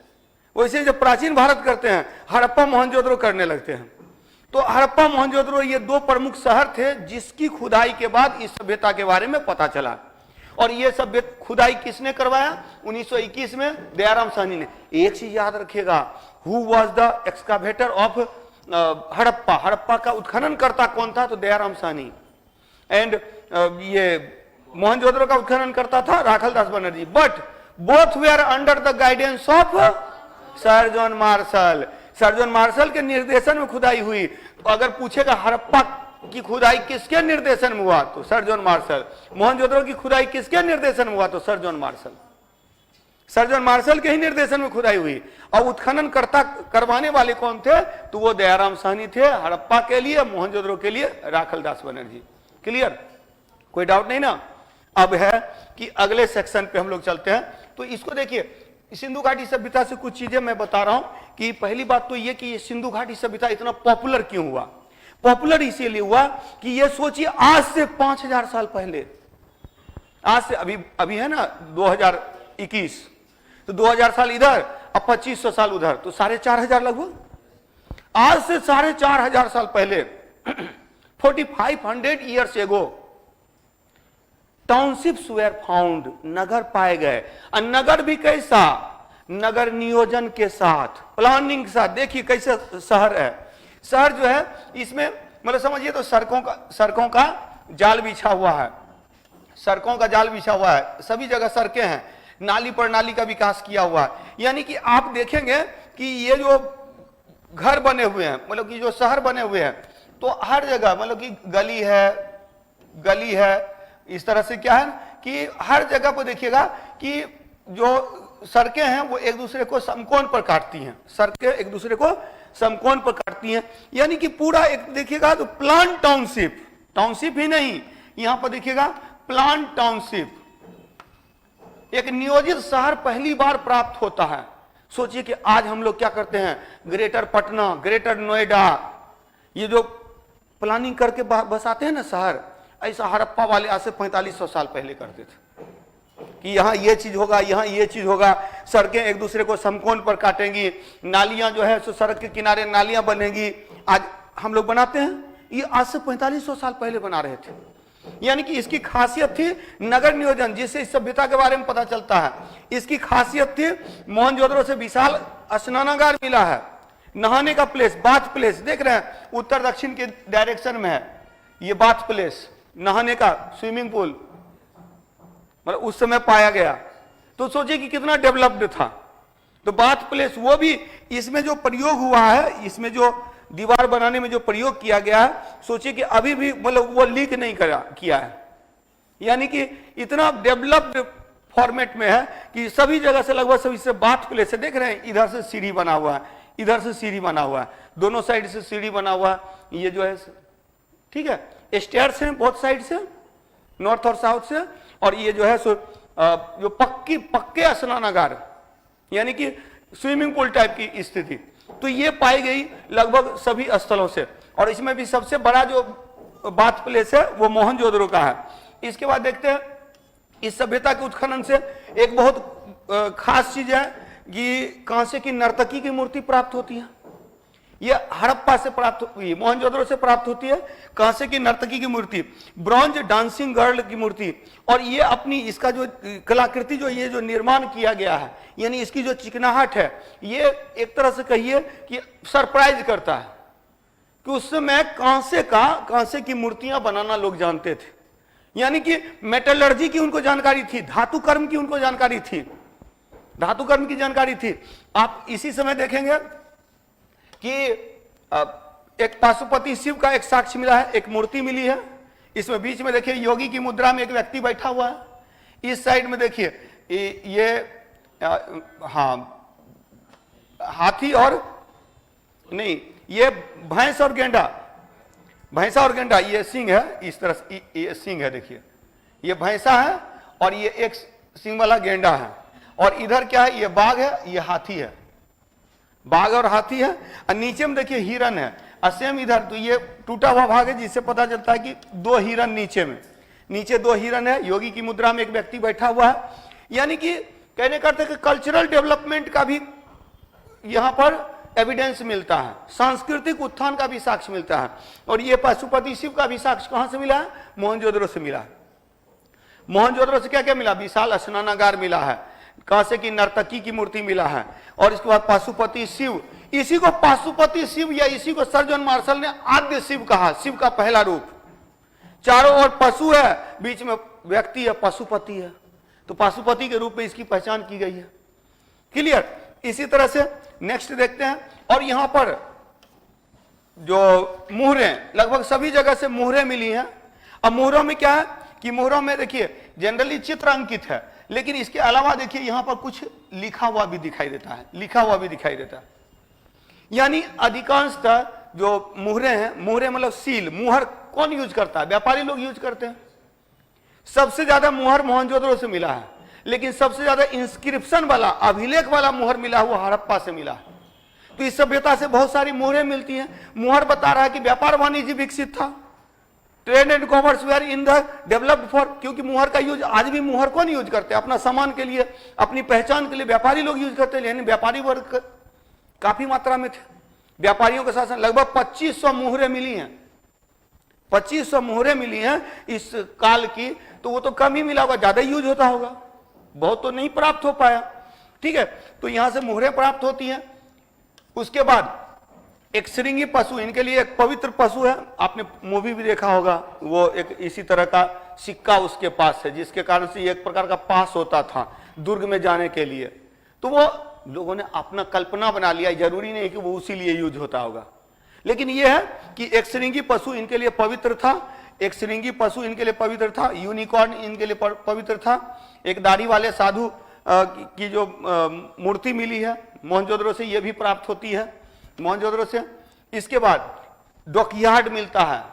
वैसे जब प्राचीन भारत करते हैं हड़प्पा मोहनजोदड़ो करने लगते हैं। तो हड़प्पा मोहनजोदड़ो ये दो प्रमुख शहर थे जिसकी खुदाई के बाद इस सभ्यता के बारे में पता चला। और ये सभ्य खुदाई किसने करवाया? 1921 में दयाराम साहनी ने। एक चीज याद रखिएगा, who was the excavator of Harappa? Harappa का उत्खनन करता कौन था? तो दयाराम साहनी। एंड ये मोहनजोदड़ो का उत्खनन करता था Rakhaldas Banerjee. But both were under the guidance of sir John Marshall. Sir John Marshall के निर्देशन में खुदाई हुई। तो अगर पूछेगा हड़प्पा की खुदाई किसके निर्देशन में हुआ? तो सर जॉन मार्शल। मोहनजोदड़ो की खुदाई किसके निर्देशन में हुआ? तो sir John Marshall. Sir John Marshall के ही निर्देशन में खुदाई हुई। और उत्खनन करवाने वाले कौन थे? तो वो दयाराम साहनी थे, हड़प्पा के लिए, मोहनजोदड़ो के लिए राखलदास बनर्जी। क्लियर? कोई डाउट नहीं ना? अब है कि अगले सेक्शन पे हम लोग चलते हैं। तो इसको देखिए, सिंधु घाटी सभ्यता से कुछ चीजें मैं बता रहा हूं कि पहली बात तो ये कि ये सिंधु घाटी सभ्यता इतना पॉपुलर क्यों हुआ? पॉपुलर इसीलिए हुआ कि ये सोचिए आज से 5000 साल पहले, आज से अभी है ना 2021, तो 2000 साल इधर अब 2500 साल उधर, तो 4500 लगभग। आज से 4500 साल पहले 4500 years ago townships where found, नगर पाए गए। और नगर भी कैसा? नगर नियोजन के साथ, प्लानिंग के साथ। देखिए कैसे शहर है। शहर जो है इसमें मतलब समझिए तो सड़कों का जाल बिछा हुआ है, सड़कों का जाल बिछा हुआ है, सभी जगह सड़कें हैं, नाली प्रणाली का विकास किया हुआ है। यानी कि आप देखेंगे कि ये जो घर बने हुए हैं, मतलब कि जो शहर बने हुए हैं, तो हर जगह मतलब कि गली है, इस तरह से क्या है कि हर जगह पर देखिएगा कि जो सड़कें हैं वो एक दूसरे को समकोण पर काटती हैं, सड़कें एक दूसरे को समकोण पर काटती हैं। यानी कि पूरा एक देखिएगा तो प्लान टाउनशिप ही नहीं, यहां पर देखिएगा प्लान टाउनशिप, एक नियोजित शहर पहली बार प्राप्त होता है। सोचिए कि आज हम लोग क्या करते हैं, ग्रेटर पटना, ग्रेटर नोएडा, ये जो प्लानिंग करके बसाते हैं ना शहर, ऐसा हड़प्पा वाले आज से 4500 साल पहले करते थे कि यहाँ ये चीज होगा, यहाँ ये चीज होगा, सड़कें एक दूसरे को समकोण पर काटेंगी, नालियां जो है सो सड़क के किनारे नालियां बनेगी। आज हम लोग बनाते हैं, ये आज से 4500 साल पहले बना रहे थे। यानी कि इसकी खासियत थी नगर नियोजन, जिससे इस सभ्यता के बारे में पता चलता है। इसकी खासियत थी मोहनजोदड़ो से विशाल स्नानागार मिला है, नहाने का प्लेस, बाथ प्लेस देख रहे हैं उत्तर दक्षिण के डायरेक्शन में है, ये बाथ प्लेस, नहाने का स्विमिंग पूल मतलब उस समय पाया गया। तो सोचिए कि कितना डेवलप्ड था। तो बाथ प्लेस वो भी, इसमें जो प्रयोग हुआ है, इसमें जो दीवार बनाने में जो प्रयोग किया गया है, सोचिए कि अभी भी मतलब वो लीक नहीं किया है। यानी कि इतना डेवलप्ड फॉर्मेट में है कि सभी जगह से लगभग सभी से बाथ प्लेस है। देख रहे हैं इधर से सीढ़ी बना हुआ है, इधर से सीढ़ी बना हुआ है, दोनों साइड से सीढ़ी बना हुआ है, ये जो है ठीक है, स्टेयर्स हैं बहुत साइड से, नॉर्थ और साउथ से, और ये जो है सो जो पक्के स्नानागार यानी कि स्विमिंग पूल टाइप की स्थिति, तो ये पाई गई लगभग सभी स्थलों से। और इसमें भी सबसे बड़ा जो बाथ प्लेस है वो मोहनजोदड़ो का है। इसके बाद देखते हैं इस सभ्यता के उत्खनन से एक बहुत खास चीज है कि कांसे की नर्तकी की मूर्ति प्राप्त होती है। यह हड़प्पा से प्राप्त हुई, मोहनजोदड़ो से प्राप्त होती है कांसे की नर्तकी की मूर्ति, ब्रॉन्ज डांसिंग गर्ल की मूर्ति। और ये अपनी इसका जो कलाकृति जो ये जो निर्माण किया गया है, यानी इसकी जो चिकनाहट है, ये एक तरह से कहिए कि सरप्राइज करता है कि उस समय कांसे की मूर्तियां बनाना लोग जानते थे। यानी कि मेटलर्जी की उनको जानकारी थी, धातु कर्म की उनको जानकारी थी, धातु कर्म की जानकारी थी। आप इसी समय देखेंगे कि एक पाशुपति शिव का एक साक्ष्य मिला है, एक मूर्ति मिली है। इसमें बीच में देखिए योगी की मुद्रा में एक व्यक्ति बैठा हुआ है। इस साइड में देखिए ये हाथी और नहीं, ये भैंसा और गेंडा, ये सिंह है, इस तरह से ये सिंह है, देखिए ये भैंसा है और ये एक सिंह वाला गेंडा है। और इधर क्या है, ये बाघ है, ये हाथी है, बाघ और हाथी है। और नीचे में देखिए हिरन है, सेम इधर। तो ये टूटा हुआ भाग है जिससे पता चलता है कि दो हिरन नीचे दो हिरन है। योगी की मुद्रा में एक व्यक्ति बैठा हुआ है। यानी कि कहने का अर्थ है कि कल्चरल डेवलपमेंट का भी यहां पर एविडेंस मिलता है, सांस्कृतिक उत्थान का भी साक्ष्य मिलता है। और ये पशुपति शिव का भी साक्ष्य कहां से मिला है, मोहनजोदड़ो से मिला है। मोहनजोदड़ो से क्या क्या मिला, विशाल स्नानागार मिला है, कांसे की नर्तकी की मूर्ति मिला है, और इसके बाद पाशुपति शिव। इसी को पाशुपति शिव या इसी को सर जॉन मार्शल ने आद्य शिव कहा, शिव का पहला रूप। चारों ओर पशु है, बीच में व्यक्ति है, पशुपति है, तो पाशुपति के रूप में इसकी पहचान की गई है। क्लियर। इसी तरह से नेक्स्ट देखते हैं। और यहां पर जो मुहरें, लगभग सभी जगह से मुहरें मिली हैं। अब मुहरों में क्या है कि मुहरों में देखिए जनरली चित्र अंकित है, लेकिन इसके अलावा देखिए यहां पर कुछ लिखा हुआ भी दिखाई देता है, यानी अधिकांशतः जो मुहरे हैं, मुहरे मतलब सील, मुहर कौन यूज करता है, व्यापारी लोग यूज करते हैं। सबसे ज्यादा मुहर मोहनजोदड़ो से मिला है, लेकिन सबसे ज्यादा इंस्क्रिप्शन वाला, अभिलेख वाला मुहर मिला हुआ हड़प्पा से मिला है। तो इस सभ्यता से बहुत सारी मुहरें मिलती हैं। मुहर बता रहा है कि व्यापार वाणिज्य विकसित था, trade and commerce were in the developed for, क्योंकि मुहर का यूज आज भी मुहर कौन यूज करते हैं, अपना सामान के लिए, अपनी पहचान के लिए व्यापारी लोग यूज करते हैं। यानी व्यापारी वर्ग काफी मात्रा में थे। व्यापारियों के शासन लगभग 2500 मुहरें मिली हैं, 2500 मुहरें मिली हैं इस काल की। तो वो तो कम ही मिला होगा, ज्यादा यूज होता होगा, बहुत तो नहीं प्राप्त हो पाया। ठीक है, तो यहां से मुहरें प्राप्त होती हैं। उसके बाद एक श्रृंगी पशु, इनके लिए एक पवित्र पशु है, आपने मूवी भी देखा होगा, वो एक इसी तरह का सिक्का उसके पास है, जिसके कारण से एक प्रकार का पास होता था दुर्ग में जाने के लिए। तो वो लोगों ने अपना कल्पना बना लिया, जरूरी नहीं कि वो उसी लिए यूज होता होगा, लेकिन यह है कि एक श्रृंगी पशु इनके लिए पवित्र था, एक श्रृंगी पशु इनके लिए पवित्र था, यूनिकॉर्न इनके लिए पवित्र था। एक दाढ़ी वाले साधु की जो मूर्ति मिली है मोहनजोदड़ो से, यह भी प्राप्त होती है मोहनजोदड़ो से। इसके बाद डॉकयार्ड मिलता है,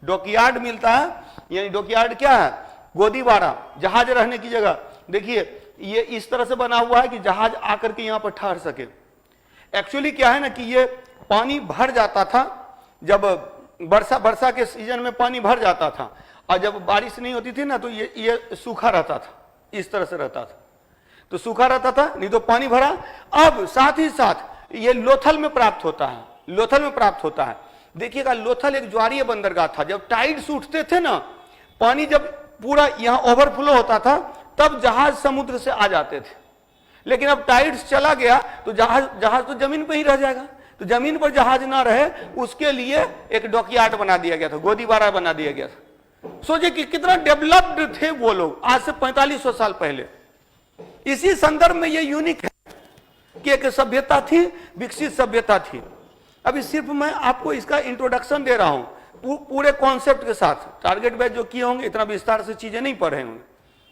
डॉकयार्ड मिलता है, यानी डॉकयार्ड क्या है, गोदीबाड़ा, जहाज रहने की जगह। देखिए ये इस तरह से बना हुआ है कि जहाज आकर के यहां पर ठहर सके। एक्चुअली क्या है ना कि ये पानी भर जाता था, जब वर्षा के सीजन में पानी भर जाता था, और जब बारिश नहीं होती थी ना तो ये सूखा रहता था, इस तरह से रहता था, तो सूखा रहता था, नहीं तो पानी भरा। अब साथ ही साथ ये लोथल में प्राप्त होता है, लोथल में प्राप्त होता है। देखिएगा, लोथल एक ज्वारीय बंदरगाह था। जब टाइड्स उठते थे ना, पानी जब पूरा यहां ओवरफ्लो होता था, तब जहाज समुद्र से आ जाते थे। लेकिन अब टाइड्स चला गया तो जहाज तो जमीन पर ही रह जाएगा। तो जमीन पर जहाज ना रहे, उसके लिए एक डॉकयार्ड बना दिया गया था, गोदीबारा बना दिया गया था। सोचिए कि कितना डेवलप्ड थे वो लोग आज से 4500 साल पहले। इसी संदर्भ में ये यूनिक है कि एक सभ्यता थी, विकसित सभ्यता थी। अभी सिर्फ मैं आपको इसका इंट्रोडक्शन दे रहा हूं पूरे कॉन्सेप्ट के साथ। टारगेट बैच जो किए होंगे इतना विस्तार से चीजें नहीं पढ़े होंगे,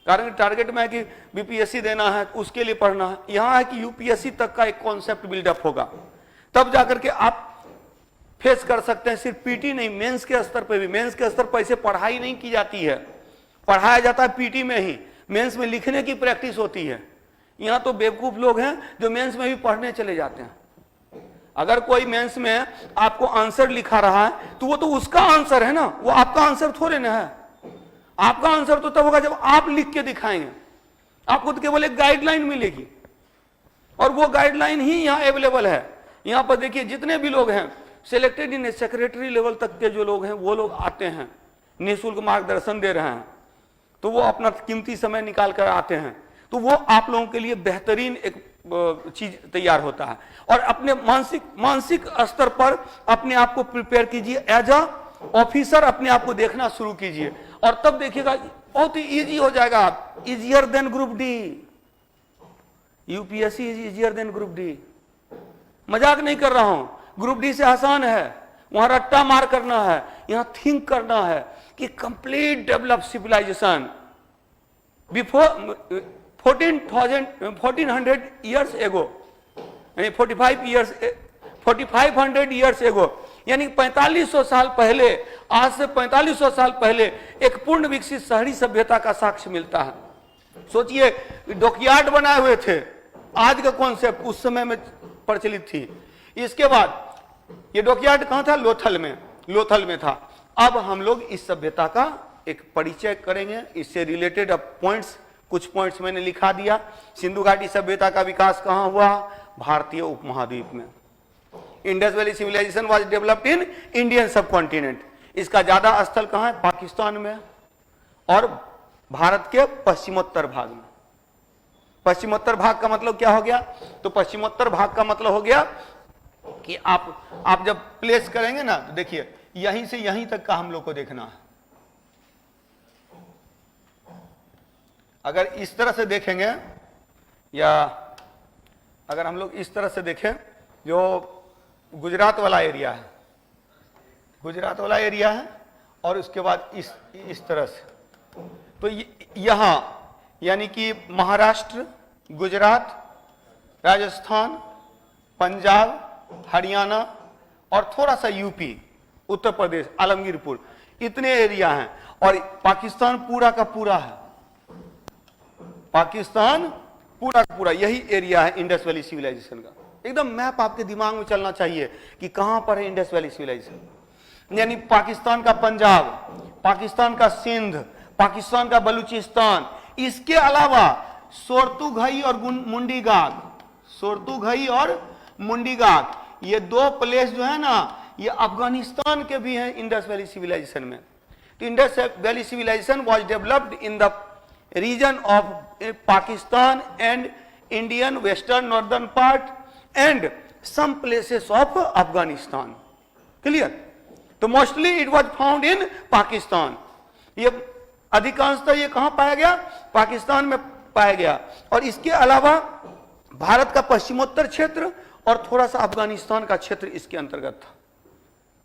कारण टारगेट में है कि बीपीएससी देना है, उसके लिए पढ़ना है। यहां है कि यूपीएससी तक का एक कॉन्सेप्ट बिल्डअप होगा, तब जाकर के आप फेस कर सकते हैं। सिर्फ पीटी नहीं, मेंस के स्तर पे भी। मेंस के स्तर पर ऐसे पढ़ाई नहीं की जाती है, पढ़ाया जाता है पीटी में ही। मेंस में लिखने की प्रैक्टिस होती है। यहां तो बेवकूफ लोग हैं जो मेंस में भी पढ़ने चले जाते हैं। अगर कोई मेंस में आपको आंसर लिखा रहा है तो वो तो उसका आंसर है ना, वो आपका आंसर थोड़े ना है। आपका आंसर तो तब होगा जब आप लिख के दिखाएंगे। आपको तो केवल एक गाइडलाइन मिलेगी, और वो गाइडलाइन ही यहां अवेलेबल है। यहां पर देखिए, जितने भी लोग हैं सिलेक्टेड इन सेक्रेटरी लेवल तक के जो लोग हैं, वो लोग आते हैं, निःशुल्क मार्गदर्शन दे रहे हैं, तो वो अपना कीमती समय निकाल कर आते हैं। तो वो आप लोगों के लिए बेहतरीन एक चीज तैयार होता है। और अपने मानसिक स्तर पर अपने आप को प्रिपेयर कीजिए, एज अ ऑफिसर अपने आप को देखना शुरू कीजिए, और तब देखिएगा बहुत ही इजी हो जाएगा। Easier than group D. UPSC is easier than group D. मजाक नहीं कर रहा हूं, ग्रुप डी से आसान है। वहां रट्टा मार करना है, यहां थिंक करना है कि complete develop civilisation before 1400 years ago, यानी 4500 ईयर्स एगो, यानी 4500 साल पहले, आज से 4500 साल पहले एक पूर्ण विकसित शहरी सभ्यता का साक्ष्य मिलता है। सोचिए, डॉकयार्ड बनाए हुए थे। आज का कॉन्सेप्ट उस समय में प्रचलित थी। इसके बाद ये डॉकयार्ड कहां था? लोथल में था। अब हम लोग इस सभ्यता का एक परिचय करेंगे, इससे रिलेटेड अब कुछ पॉइंट्स मैंने लिखा दिया। सिंधु घाटी सभ्यता का विकास कहां हुआ? भारतीय उपमहाद्वीप में। Indus valley civilisation was developed in Indian subcontinent. इसका ज्यादा स्थल कहां है? पाकिस्तान में और भारत के पश्चिमोत्तर भाग में। पश्चिमोत्तर भाग का मतलब क्या हो गया? तो पश्चिमोत्तर भाग का मतलब हो गया कि आप जब प्लेस करेंगे ना, तो देखिए यहीं से यहीं तक का हम लोग को देखना है। अगर इस तरह से देखेंगे, या अगर हम लोग इस तरह से देखें, जो गुजरात वाला एरिया है, गुजरात वाला एरिया है, और उसके बाद इस तरह से, तो यहां यानी कि महाराष्ट्र, गुजरात, राजस्थान, पंजाब, हरियाणा और थोड़ा सा यूपी, उत्तर प्रदेश, आलमगीरपुर, इतने एरिया हैं। और पाकिस्तान पूरा का पूरा है। पाकिस्तान पूरा का पूरा यही एरिया है इंडस वैली सिविलाइजेशन का। एकदम मैप आपके दिमाग में चलना चाहिए कि कहां पर है इंडस वैली सिविलाइजेशन। यानी पाकिस्तान का पंजाब, पाकिस्तान का सिंध, पाकिस्तान का बलूचिस्तान, इसके अलावा सोरतुघई और मुंडीगाग, सोरतुघई और मुंडीगाग, ये दो प्लेस जो है ना, ये अफगानिस्तान के भी हैं इंडस वैली सिविलाइजेशन में। तो Indus valley civilisation was developed in the region of Pakistan and Indian western northern part and some places of Afghanistan. Clear? तो mostly it was found in Pakistan. ये अधिकांशतः ये कहां पाया गया? पाकिस्तान में पाया गया। और इसके अलावा भारत का पश्चिमोत्तर क्षेत्र और थोड़ा सा अफगानिस्तान का क्षेत्र इसके अंतर्गत था।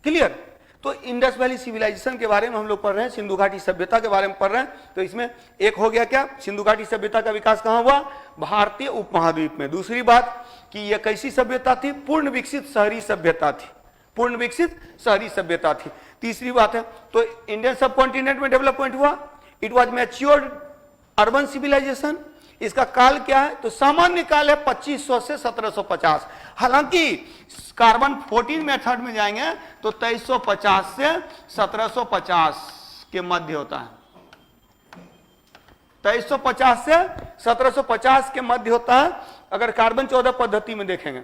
क्लियर? तो इंडस वैली सिविलाइजेशन के बारे में हम लोग पढ़ रहे हैं, सिंधु घाटी सभ्यता के बारे में पढ़ रहे हैं। तो इसमें एक हो गया क्या? सिंधु घाटी सभ्यता का विकास कहां हुआ? भारतीय उपमहाद्वीप में। दूसरी बात कि यह कैसी सभ्यता थी? पूर्ण विकसित शहरी सभ्यता थी। पूर्ण विकसित शहरी सभ्यता थी। तीसरी बात है, तो इंडियन सब कॉन्टिनेंट में डेवलपमेंट हुआ। It was matured urban civilisation, इसका काल क्या है? तो सामान्य काल है 2500 से 1750। हालांकि कार्बन 14 मेथड में जाएंगे तो 2350 से 1750 के मध्य होता है। 2350 से 1750 के मध्य होता है। अगर कार्बन 14 पद्धति में देखेंगे,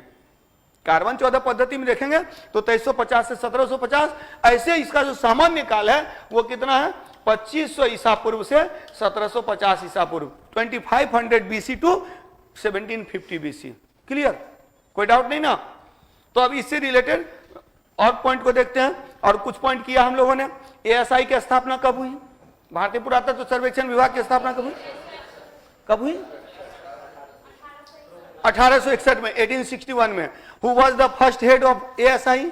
कार्बन 14 पद्धति में देखेंगे तो 2350 से 1750। ऐसे इसका जो सामान्य काल है वो कितना है? 2500 ईसा पूर्व से 1750 ईसा पूर्व, 2500 बीसी टू 1750 बीसी। क्लियर? कोई डाउट नहीं ना? तो अब इससे रिलेटेड और पॉइंट को देखते हैं। और कुछ पॉइंट किया हम लोगों ने। एएसआई की स्थापना कब हुई? भारतीय पुरातत्व सर्वेक्षण विभाग की स्थापना कब हुई? कब हुई? 1861 में, 1861 में। Who was the first head of ASI?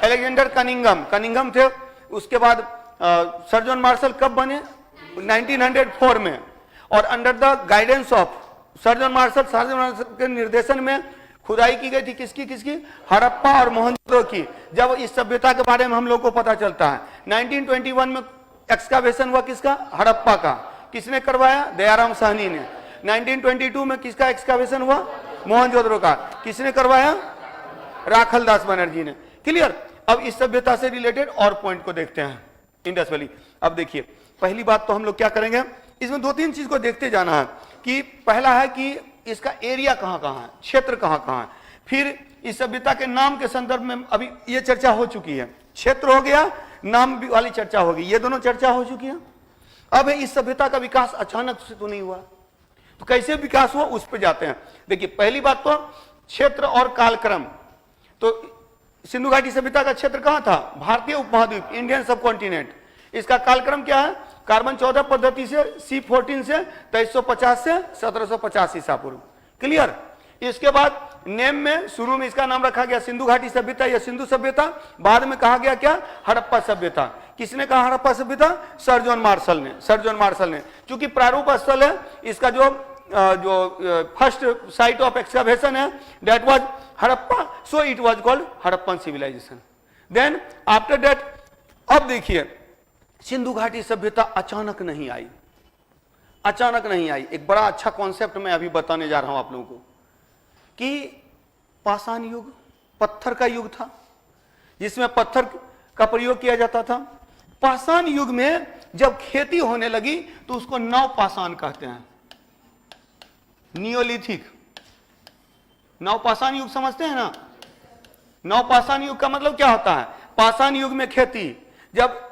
Alexander Cunningham. Cunningham थे। उसके बाद सर जॉन मार्शल कब बने? 1904 में। और under the guidance of sir John Marshall के निर्देशन में खुदाई की गई थी। किसकी? हड़प्पा और मोहनजोदड़ो की। जब इस सभ्यता के बारे में हम लोग को पता चलता है, 1921 में एक्सकावेशन हुआ। किसका? हड़प्पा का। किसने करवाया? दयाराम साहनी ने। 1922 में किसका एक्सकावेशन हुआ? मोहनजोदड़ो का। किसने करवाया? राखल दास बनर्जी ने। क्लियर? अब इस सभ्यता से रिलेटेड और पॉइंट को देखते हैं। Indus valley. अब देखिए, पहली बात तो हम लोग क्या करेंगे, इसमें दो तीन चीज को देखते जाना है। कि पहला है कि इसका एरिया कहां कहां है, क्षेत्र कहां कहां है। फिर इस सभ्यता के नाम के संदर्भ में अभी ये चर्चा हो चुकी है। क्षेत्र हो गया, नाम वाली चर्चा होगी, ये दोनों चर्चा हो चुकी है। अब इस सभ्यता का विकास अचानक से तो नहीं हुआ, तो कैसे विकास हुआ उस पर जाते हैं। देखिए, पहली बात तो क्षेत्र और कालक्रम। तो सिंधु घाटी सभ्यता का क्षेत्र कहां था? भारतीय उपमहाद्वीप, इंडियन सब कॉन्टिनेंट। इसका कालक्रम क्या है? कार्बन 14 पद्धति से C14 से 2350 से 1750 ईसा पूर्व। क्लियर? इसके बाद नेम में शुरू में इसका नाम रखा गया सिंधु घाटी सभ्यता या सिंधु सभ्यता। बाद में कहा गया क्या? हड़प्पा सभ्यता। किसने कहा हड़प्पा सभ्यता? सर जॉन मार्शल ने। सर जॉन मार्शल ने। क्योंकि प्रारूप स्थल है इसका, जो फर्स्ट साइट ऑफ एक्सकवेशन है, that was Harappa, so it was called Harappan civilisation. Then after that, अब देखिए, सिंधु घाटी सभ्यता अचानक नहीं आई। अचानक नहीं आई। एक बड़ा अच्छा कॉन्सेप्ट मैं अभी बताने जा रहा हूं आप लोगों को कि पाषाण युग, पत्थर का युग था जिसमें पत्थर का प्रयोग किया जाता था। पाषाण युग में जब खेती होने लगी तो उसको नवपाषाण कहते हैं, नियोलिथिक। नवपाषाण युग समझते हैं ना? नवपाषाण युग का मतलब क्या होता है? पाषाण युग में खेती, जब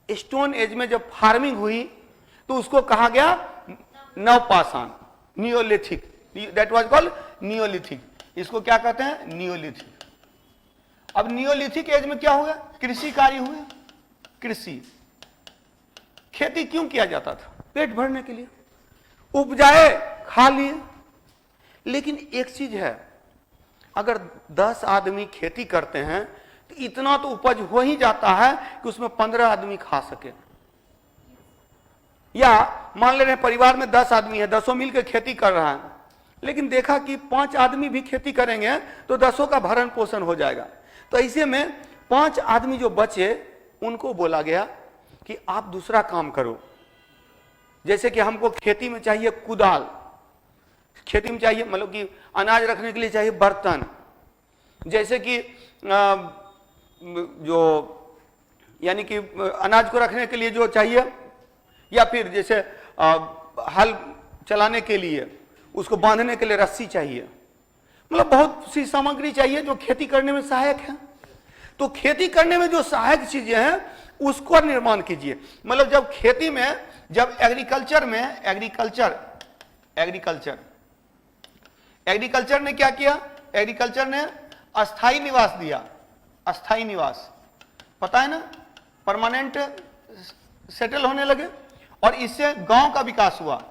स्टोन एज में जब फार्मिंग हुई तो उसको कहा गया नवपाषाण, Neolithic. That was called Neolithic. इसको क्या कहते हैं? नियोलिथिक। अब नियोलिथिक एज में क्या हुआ? कृषि कार्य हुए। कृषि, खेती क्यों किया जाता था? पेट भरने के लिए, उपजाए खा लिए। लेकिन एक चीज है, अगर 10 आदमी खेती करते हैं तो इतना तो उपज हो ही जाता है कि उसमें 15 आदमी खा सके। या मान ले रहे हैं परिवार में 10 आदमी है, 10 मिलकर खेती कर रहा है, लेकिन देखा कि 5 आदमी भी खेती करेंगे तो 10 का भरण पोषण हो जाएगा। तो ऐसे में 5 आदमी जो बचे उनको बोला गया कि आप दूसरा काम करो। जैसे कि हमको खेती में चाहिए कुदाल, खेती में चाहिए मतलब कि अनाज रखने के लिए चाहिए बर्तन, जैसे कि जो यानी कि अनाज को रखने के लिए जो चाहिए, या फिर जैसे हल चलाने के लिए उसको बांधने के लिए रस्सी चाहिए। मतलब बहुत सी सामग्री चाहिए जो खेती करने में सहायक है। तो खेती करने में जो सहायक चीजें हैं उसको निर्माण कीजिए। मतलब जब खेती में, जब एग्रीकल्चर में, एग्रीकल्चर ने क्या किया? एग्रीकल्चर ने अस्थाई निवास दिया। अस्थाई निवास, पता है ना, परमानेंट सेटल होने लगे और इससे गांव का विकास हुआ।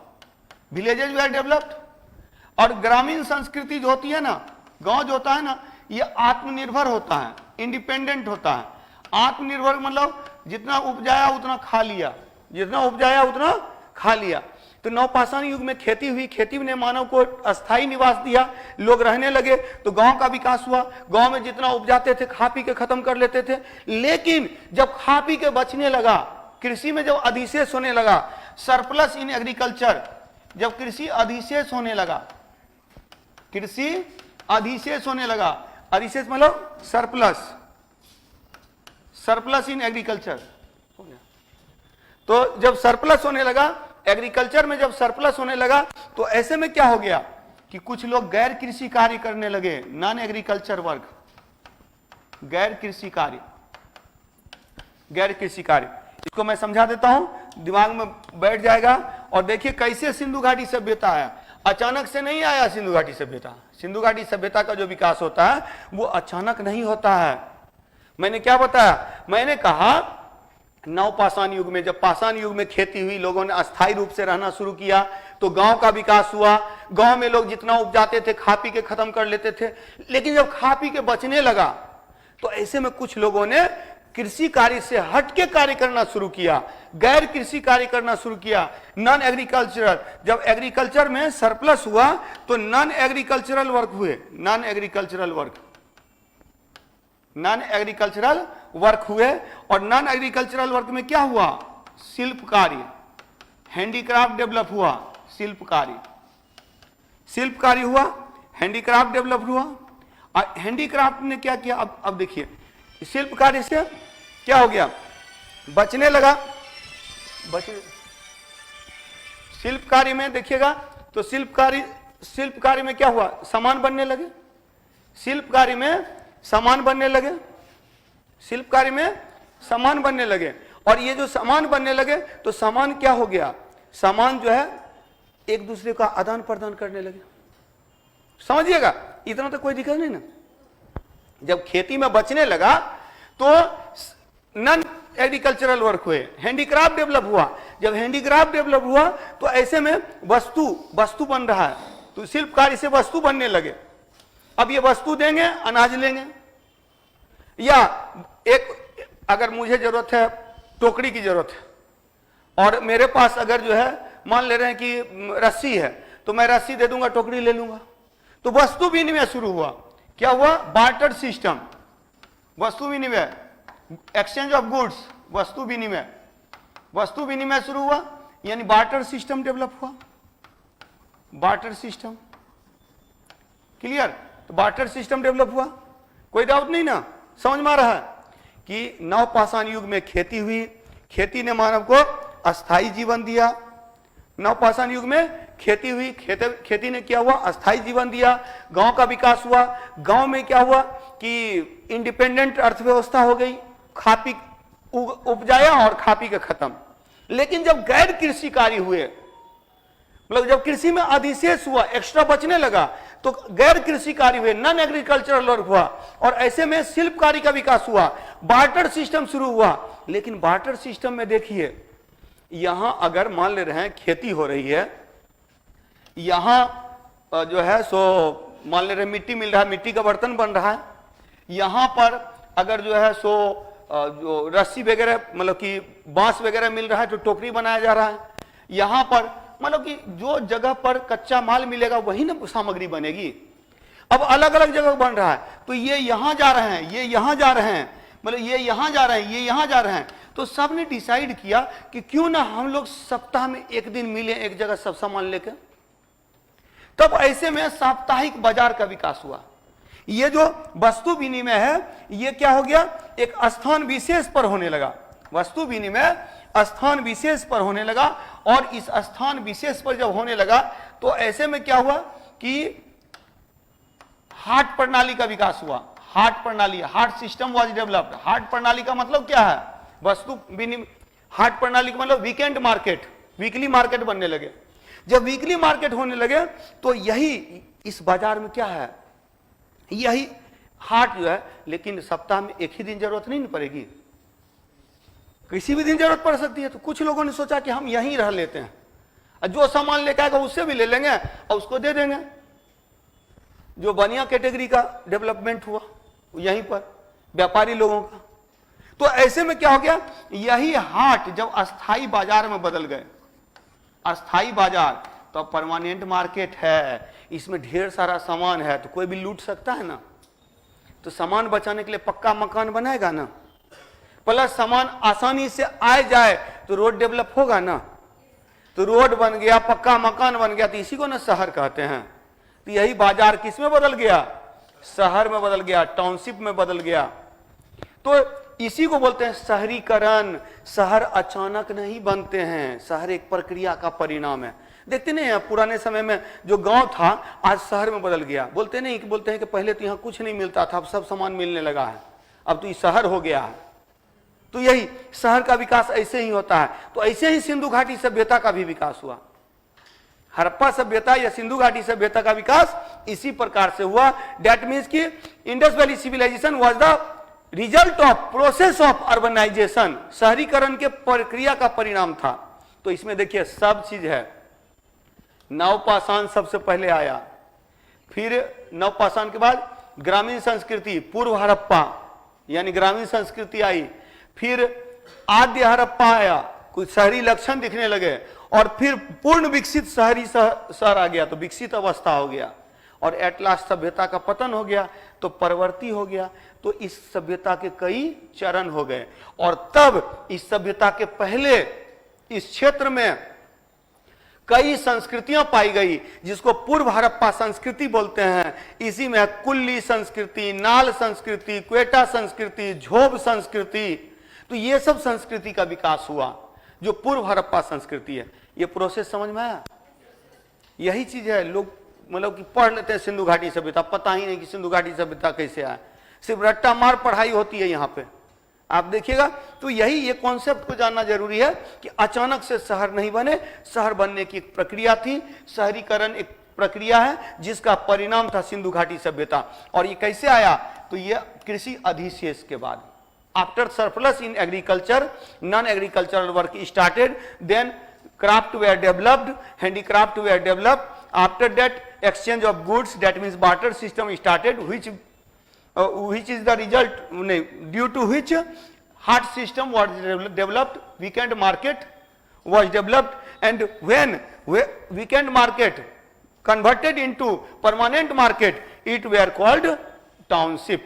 Villages we are developed. और ग्रामीण संस्कृति जो होती है ना, गांव जो होता है ना, ये आत्मनिर्भर होता है, इंडिपेंडेंट होता है। आत्मनिर्भर मतलब जितना उपजाया उतना खा लिया, जितना उपजाया उतना खा लिया। तो नवपाषाण युग में खेती हुई, खेती ने मानव को अस्थाई निवास दिया, लोग रहने लगे, तो गांव का विकास हुआ। गांव में जितना उपजाते थे खा पी के खत्म कर लेते थे। लेकिन जब खा पी के बचने लगा, कृषि में जब अधिशेष होने लगा, सरप्लस इन एग्रीकल्चर, जब कृषि अधिशेष होने लगा, कृषि अधिशेष होने लगा, अधिशेष मतलब सरप्लस, सरप्लस इन एग्रीकल्चर हो गया। तो जब सरप्लस होने लगा एग्रीकल्चर में, जब सरप्लस होने लगा तो ऐसे में क्या हो गया कि कुछ लोग गैर कृषि कार्य करने लगे, नॉन एग्रीकल्चर वर्क, गैर कृषि कार्य, गैर कृषि कार्य। इसको मैं समझा देता हूं, दिमाग में बैठ जाएगा। और देखिए कैसे सिंधु घाटी सभ्यता आया, अचानक से नहीं आया सिंधु घाटी सभ्यता। सिंधु घाटी सभ्यता का जो विकास होता है वो अचानक नहीं होता है। मैंने क्या बताया, मैंने कहा नवपाषाण युग में, जब पाषाण युग में खेती हुई, लोगों ने अस्थायी रूप से रहना शुरू किया तो गांव का विकास हुआ। गांव में लोग जितना उपजाते थे खा पी के खत्म कर लेते थे, लेकिन जब खा पी के बचने लगा तो ऐसे में कुछ लोगों ने कृषि कार्य से हटके कार्य करना शुरू किया, गैर कृषि कार्य करना शुरू किया, नॉन एग्रीकल्चरल। जब एग्रीकल्चर में सरप्लस हुआ तो नॉन एग्रीकल्चरल वर्क हुए, non agricultural work, non agricultural work हुए। और नॉन एग्रीकल्चरल वर्क में क्या हुआ, शिल्प कार्य, हैंडीक्राफ्ट डेवलप हुआ, शिल्प कार्य, शिल्प कार्य हुआ, हैंडीक्राफ्ट डेवलप हुआ। और हैंडीक्राफ्ट ने क्या किया, अब देखिए शिल्प कार्य से क्या हो गया, बचने लगा, बचने, शिल्प कार्य में देखिएगा तो शिल्प कार्य में क्या हुआ, सामान बनने लगे, शिल्प कार्य में सामान बनने लगे, शिल्प कार्य में सामान बनने लगे। और ये जो सामान बनने लगे तो सामान क्या हो गया, सामान जो है एक दूसरे का आदान प्रदान करने लगे। समझिएगा, इतना तो कोई दिक्कत नहीं ना। जब खेती में बचने लगा तो नॉन एग्रीकल्चरल वर्क हुए, हैंडीक्राफ्ट डेवलप हुआ। जब हैंडीक्राफ्ट डेवलप हुआ तो ऐसे में वस्तु बन रहा है, तो शिल्प कार्य से वस्तु बनने लगे। अब ये वस्तु देंगे, अनाज लेंगे, या एक अगर मुझे जरूरत है टोकरी की जरूरत है और मेरे पास अगर जो है मान ले रहे हैं कि रस्सी है तो मैं रस्सी दे दूंगा, टोकरी ले लूंगा। तो वस्तु विनिमय शुरू हुआ। क्या हुआ, बार्टर सिस्टम, वस्तु विनिमय, एक्सचेंज ऑफ गुड्स, वस्तु विनिमय, वस्तु विनिमय शुरू हुआ, यानी बार्टर सिस्टम डेवलप हुआ, बार्टर सिस्टम। क्लियर, तो बार्टर सिस्टम डेवलप हुआ, कोई डाउट नहीं ना, समझ में आ रहा है कि नवपाषाण युग में खेती हुई, खेती ने मानव को अस्थाई जीवन दिया। नवपाषाण युग में खेती हुई, खेती ने क्या हुआ, अस्थाई जीवन दिया, गांव का विकास हुआ। गांव में क्या हुआ कि इंडिपेंडेंट अर्थव्यवस्था हो गई, खा पी उपजाया और खा पी के खत्म। लेकिन जब गैर कृषि कार्य हुए, मतलब जब कृषि में अधिशेष हुआ, एक्स्ट्रा बचने लगा, तो गैर कृषि कार्य हुए, नॉन एग्रीकल्चरल वर्क हुआ। और ऐसे में शिल्प कार्य का विकास हुआ, बार्टर सिस्टम शुरू हुआ। लेकिन बार्टर सिस्टम में देखिए, यहां अगर मान ले रहे हैं खेती हो रही है, यहां जो है सो मान ले रहे मिट्टी मिल रहा है, मिट्टी का बर्तन बन रहा है। यहां पर अगर जो है सो जो रस्सी वगैरह मतलब कि बांस वगैरह मिल रहा है तो टोकरी बनाया जा रहा है। यहां पर मतलब कि जो जगह पर कच्चा माल मिलेगा वही ना सामग्री बनेगी। अब अलग अलग जगह बन रहा है, तो ये यहां जा रहे हैं, ये यहां जा रहे हैं, मतलब ये यहां जा रहे हैं, ये यहां जा रहे हैं। तो सब ने डिसाइड किया कि क्यों ना हम लोग सप्ताह में एक दिन मिले एक जगह सब सामान लेकर। तब ऐसे में साप्ताहिक बाजार का विकास हुआ। ये जो वस्तु विनिमय है ये क्या हो गया, एक स्थान विशेष पर होने लगा, वस्तु विनिमय स्थान विशेष पर होने लगा। और इस स्थान विशेष पर जब होने लगा तो ऐसे में क्या हुआ कि हाट प्रणाली का विकास हुआ। हाट प्रणाली, हाट सिस्टम वाज डेवलप्ड। हाट प्रणाली का मतलब क्या है, वस्तु विनिमय, हाट प्रणाली का मतलब वीकेंड मार्केट, वीकली मार्केट बनने लगे। जब वीकली मार्केट होने लगे तो यही इस बाजार में क्या है, यही हाट जो है। लेकिन सप्ताह में एक ही दिन जरूरत नहीं पड़ेगी, किसी भी दिन जरूरत पड़ सकती है। तो कुछ लोगों ने सोचा कि हम यहीं रह लेते हैं, जो सामान लेकर आएगा उससे भी ले लेंगे और उसको दे देंगे। जो बनिया कैटेगरी का डेवलपमेंट हुआ यहीं पर व्यापारी लोगों का। तो ऐसे में क्या हो गया, यही हाट जब अस्थाई बाजार में बदल गए, अस्थाई बाजार तो अब परमानेंट मार्केट है, इसमें ढेर सारा सामान है तो कोई भी लूट सकता है ना। तो सामान बचाने के लिए पक्का मकान बनाएगा ना, प्लस सामान आसानी से आए जाए तो रोड डेवलप होगा ना। तो रोड बन गया, पक्का मकान बन गया, तो इसी को ना शहर कहते हैं। तो यही बाजार किस में बदल गया? शहर में बदल गया, टाउनशिप में बदल गया। तो इसी को बोलते हैं शहरीकरण। शहर अचानक नहीं बनते हैं, शहर एक प्रक्रिया का परिणाम है। देखते नहीं है, पुराने समय में जो गांव था आज शहर में बदल गया। बोलते नहीं कि बोलते हैं कि पहले तो यहाँ कुछ नहीं मिलता था, अब सब सामान मिलने लगा है, अब तो ये शहर हो गया है। तो यही शहर का विकास ऐसे ही होता है। तो ऐसे ही सिंधु घाटी सभ्यता का भी विकास हुआ। हड़प्पा सभ्यता या सिंधु घाटी सभ्यता का विकास इसी प्रकार से हुआ। दैट मीन्स कि Indus valley civilisation was the result of process of urbanisation. शहरीकरण के प्रक्रिया का परिणाम था। तो इसमें देखिए सब चीज है। नवपाषाण सबसे पहले आया, फिर नवपाषाण के बाद ग्रामीण संस्कृति, पूर्व हड़प्पा यानी ग्रामीण संस्कृति आई, फिर आद्य हड़प्पा आया, कुछ शहरी लक्षण दिखने लगे, और फिर पूर्ण विकसित शहरी शहर आ गया, तो विकसित अवस्था हो गया, और एट लास्ट सभ्यता का पतन हो गया, तो परवर्ती हो गया। तो इस सभ्यता के कई चरण हो गए, और तब इस सभ्यता के पहले इस क्षेत्र में कई संस्कृतियां पाई गई, जिसको पूर्व हड़प्पा संस्कृति बोलते हैं। इसी में कुल्ली संस्कृति, नाल संस्कृति, क्वेटा संस्कृति, झोब संस्कृति। तो ये सब संस्कृति का विकास हुआ जो पूर्व हड़प्पा संस्कृति है। ये प्रोसेस समझ में आया? यही चीज है। लोग मतलब कि पढ़ लेते हैं सिंधु घाटी सभ्यता, पता ही नहीं कि सिंधु घाटी सभ्यता कैसे आया। सिर्फ रट्टा मार पढ़ाई होती है यहाँ पे, आप देखिएगा। तो यही ये कॉन्सेप्ट को जानना जरूरी है कि अचानक से शहर नहीं बने, शहर बनने की एक प्रक्रिया थी। शहरीकरण एक प्रक्रिया है जिसका परिणाम था सिंधु घाटी सभ्यता। और ये कैसे आया? तो ये कृषि अधिशेष के बाद, after surplus in agriculture, non agricultural work started, then craft were developed, handicraft were developed. After that, exchange of goods, that means barter system started, which is the result, due to which hard system was developed, weekend market was developed, and when weekend market converted into permanent market, it were called township.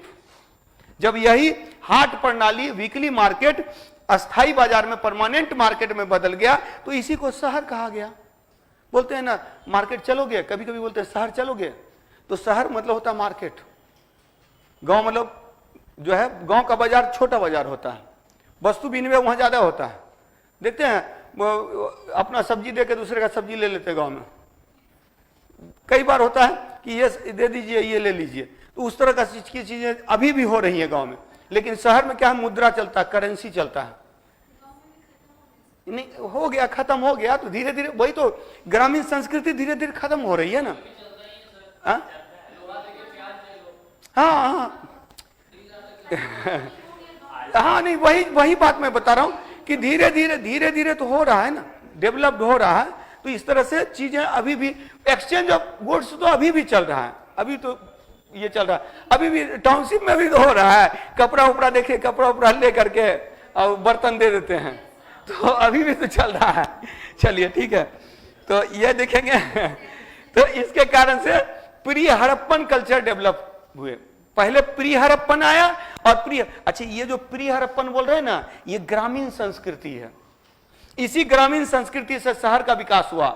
जब यही हाट प्रणाली, weekly market अस्थाई बाजार में permanent market में बदल गया, तो इसी को शहर कहा गया। बोलते हैं ना मार्केट चलोगे, कभी कभी बोलते हैं शहर चलोगे, तो शहर मतलब होता है मार्केट। गांव मतलब जो है, गांव का बाजार छोटा बाजार होता है, वस्तु विनिमय वहां ज्यादा होता है। देखते हैं अपना सब्जी दे के दूसरे का सब्जी ले लेते गांव में। कई बार होता है कि ये दे दीजिए, ये ले लीजिए। तो उस तरह का की चीजें अभी भी हो रही है गांव में। लेकिन शहर में क्या है, मुद्रा चलता है, करेंसी चलता है। नहीं हो गया, खत्म हो गया। तो धीरे धीरे वही तो ग्रामीण संस्कृति धीरे धीरे खत्म हो रही है ना। हाँ हाँ नहीं, वही बात मैं बता रहा हूं कि धीरे धीरे तो हो रहा है ना, डेवलप्ड हो रहा है। तो इस तरह से चीजें अभी भी, एक्सचेंज ऑफ गुड्स तो अभी भी चल रहा है, अभी तो ये चल रहा है, अभी भी टाउनशिप में भी तो हो रहा है। कपड़ा उपड़ा देखे, कपड़ा उपड़ा ले करके और बर्तन दे देते हैं, तो अभी भी तो चल रहा है। चलिए ठीक है, तो ये देखेंगे। तो इसके कारण से प्री हड़प्पन कल्चर डेवलप हुए। पहले प्री हड़प्पन आया और अच्छा ये जो प्री हड़प्पन बोल रहे हैं ना, ये ग्रामीण संस्कृति है। इसी ग्रामीण संस्कृति से शहर का विकास हुआ।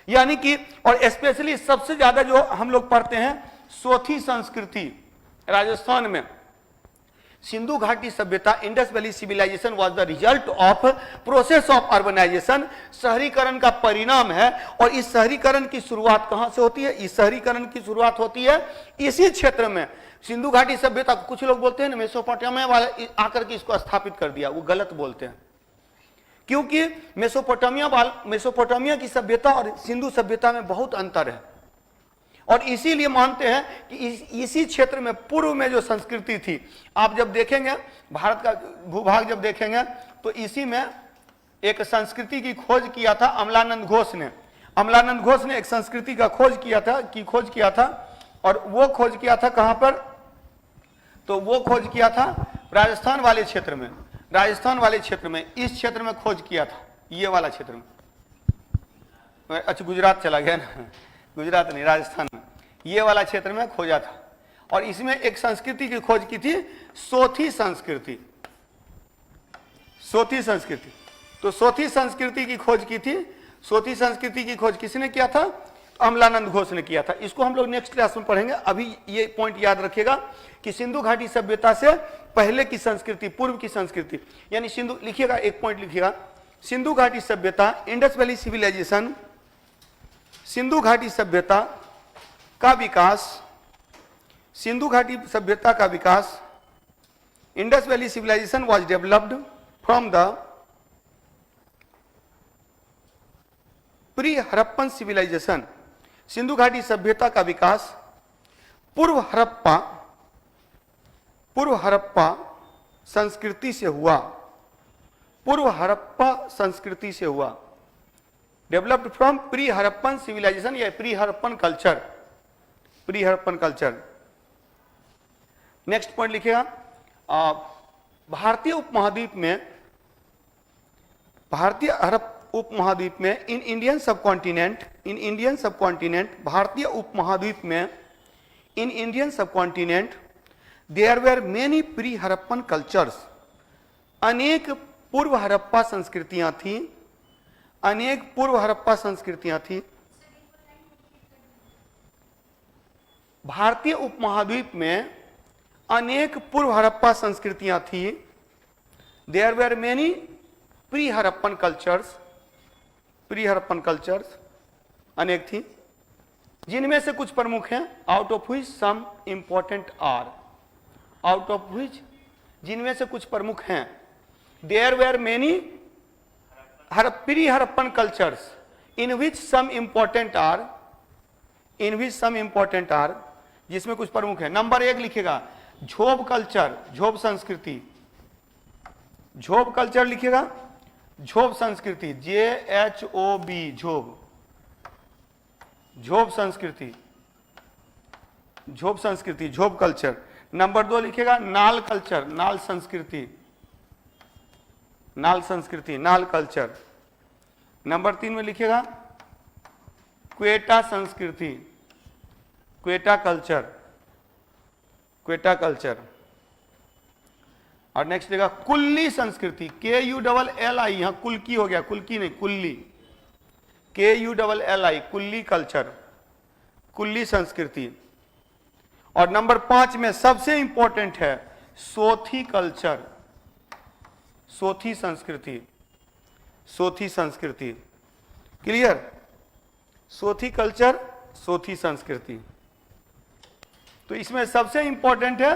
यानी कि और स्पेशली सबसे ज्यादा जो हम लोग पढ़ते हैं सोथी संस्कृति, राजस्थान में सिंधु घाटी सभ्यता, Indus valley civilisation was the result of process of urbanisation. शहरीकरण का परिणाम है। और इस शहरीकरण की शुरुआत कहां से होती है? इस शहरीकरण की शुरुआत होती है इसी क्षेत्र में। सिंधु घाटी सभ्यता, कुछ लोग बोलते हैं ना मेसोपोटामिया वाले आकर के इसको स्थापित कर दिया, वो गलत बोलते हैं। क्योंकि मेसोपोटामिया की सभ्यता और सिंधु सभ्यता में बहुत अंतर है। और इसीलिए मानते हैं कि इसी क्षेत्र में पूर्व में जो संस्कृति थी, आप जब देखेंगे भारत का भूभाग जब देखेंगे, तो इसी में एक संस्कृति की खोज किया था अमलानंद घोष ने। अमलानंद घोष ने एक संस्कृति का खोज किया था। और वो खोज किया था कहां पर? तो वो खोज किया था राजस्थान वाले क्षेत्र में। इस क्षेत्र में खोज किया था, ये वाला क्षेत्र में। अच्छा गुजरात चला गया ना, गुजरात नहीं, राजस्थान में ये वाला क्षेत्र में खोजा था। और इसमें एक संस्कृति की खोज की थी, सोथी संस्कृति। तो सोथी संस्कृति की खोज की थी सोथी संस्कृति की खोज किसने किया था? तो अमलानंद घोष ने किया था। इसको हम लोग नेक्स्ट क्लास में पढ़ेंगे। अभी ये पॉइंट याद रखिएगा कि सिंधु घाटी सभ्यता से पहले की संस्कृति, पूर्व की संस्कृति, यानी सिंधु, लिखिएगा एक पॉइंट लिखिएगा, सिंधु घाटी सभ्यता, इंडस वैली सिविलाइजेशन, सिंधु घाटी सभ्यता का विकास, सिंधु घाटी सभ्यता का विकास, Indus valley civilisation was developed from the pre Harappan civilization. Sindhu घाटी सभ्यता का विकास पूर्व हड़प्पा संस्कृति से हुआ, पूर्व हड़प्पा संस्कृति से हुआ। Developed from pre Harappan civilization या pre Harappan culture, pre Harappan culture. Next point लिखिएगा, भारतीय उपमहाद्वीप में, भारतीय अरब उपमहाद्वीप में, in Indian subcontinent, in Indian subcontinent, भारतीय उपमहाद्वीप में, in Indian subcontinent there were many pre Harappan cultures. अनेक पूर्व हड़प्पा संस्कृतियां थी, अनेक पूर्व हड़प्पा संस्कृतियां थी। भारतीय उपमहाद्वीप में अनेक पूर्व हड़प्पा संस्कृतियां थी। There were many pre Harappan cultures, pre Harappan cultures अनेक थी, जिनमें से कुछ प्रमुख हैं, out of which some important are, out of which, जिनमें से कुछ प्रमुख हैं। There were many pre Harappan cultures in which some important are, in which some important are, जिसमें कुछ प्रमुख है। नंबर 1 लिखेगा, झोब कल्चर, झोब संस्कृति, झोब कल्चर लिखेगा, झोब संस्कृति, JHOB, झोब, झोब संस्कृति, झोब संस्कृति, झोब कल्चर। नंबर 2 लिखेगा, नाल कल्चर, नाल संस्कृति, नाल संस्कृति, नाल कल्चर। नंबर 3 में लिखेगा, क्वेटा संस्कृति, क्वेटा कल्चर, क्वेटा कल्चर। और नेक्स्ट लिखेगा, कुल्ली संस्कृति, KULLI, यहां कुल्की हो गया, कुल्की नहीं, कुल्ली, KULLI, कुल्ली कल्चर, कुल्ली संस्कृति। और नंबर 5 में सबसे इंपॉर्टेंट है, सोथी कल्चर, सोथी संस्कृति, सोथी संस्कृति। क्लियर? सोथी कल्चर, सोथी संस्कृति। तो इसमें सबसे इंपॉर्टेंट है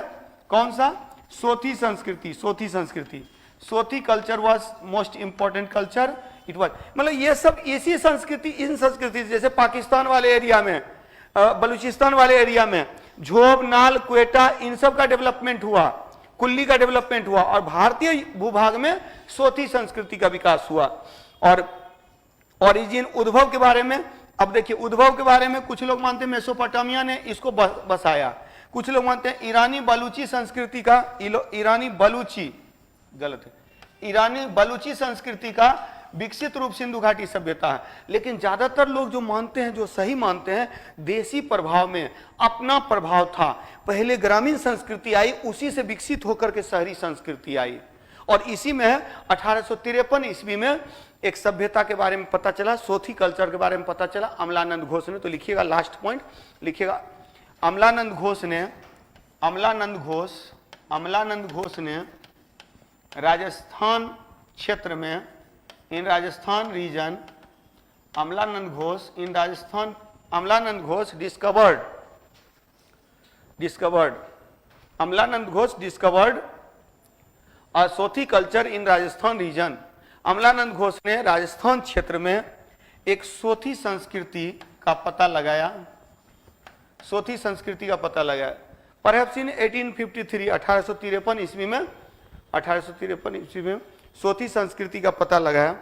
कौन सा? सोथी संस्कृति, सोथी संस्कृति। Sothi culture was most important culture, it was, मतलब ये सब ऐसी संस्कृति, इन संस्कृति जैसे पाकिस्तान वाले एरिया में, बलूचिस्तान वाले एरिया में झोब, नाल, क्वेटा, इन सब का डेवलपमेंट हुआ, कुल्ली का डेवलपमेंट हुआ, और भारतीय भूभाग में सोथी संस्कृति का विकास हुआ। और ओरिजिन, उद्भव के बारे में, अब देखिए उद्भव के बारे में कुछ लोग मानते हैं मेसोपोटामिया ने इसको बसाया, कुछ लोग मानते हैं ईरानी बलूची संस्कृति का, ईरानी बलूची, गलत है, ईरानी बलूची संस्कृति का विकसित रूप सिंधु घाटी सभ्यता है। लेकिन ज्यादातर लोग जो मानते हैं, जो सही मानते हैं, देसी प्रभाव में अपना प्रभाव था। पहले ग्रामीण संस्कृति आई, उसी से विकसित होकर के शहरी संस्कृति आई, और इसी में 1853 ईस्वी में एक सभ्यता के बारे में पता चला, सोथी कल्चर के बारे में पता चला, अमलानंद घोष ने। तो लिखिएगा, लास्ट पॉइंट लिखिएगा, अमलानंद घोष ने, अमलानंद घोष ने राजस्थान क्षेत्र में, in Rajasthan region, Amalanand Ghosh in Rajasthan, Amalanand Ghosh discovered, Amalanand Ghosh discovered a Sothi culture in Rajasthan region. Amalanand Ghosh ने राजस्थान क्षेत्र में एक सोथी संस्कृति का पता लगाया, सोथी संस्कृति का पता लगाया। परहैप्स इन 1853, 1853 ईस्वी में, 1853 ईस्वी में सोथी संस्कृति का पता लगाया,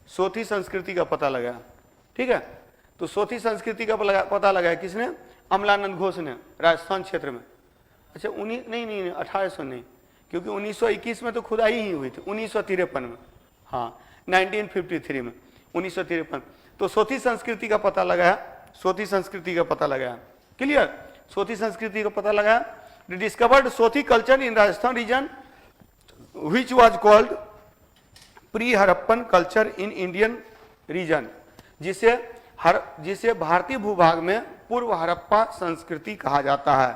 सोथी संस्कृति का पता लगाया। ठीक है, तो सोथी संस्कृति का पता लगाया किसने? अमलानंद घोष ने, राजस्थान क्षेत्र में। अच्छा, नहीं 1800 नहीं, क्योंकि 1921 में तो खुदाई ही हुई थी, 1953 में, हाँ 1953 में, 1953। तो सोथी संस्कृति का पता लगाया, सोथी संस्कृति का पता लगाया। क्लियर? सोथी संस्कृति का पता लगाया। Discovered Sothi culture in Rajasthan region which was called pre-Harappan culture in Indian region, जिसे भारतीय भूभाग में पूर्व हड़प्पा संस्कृति कहा जाता है,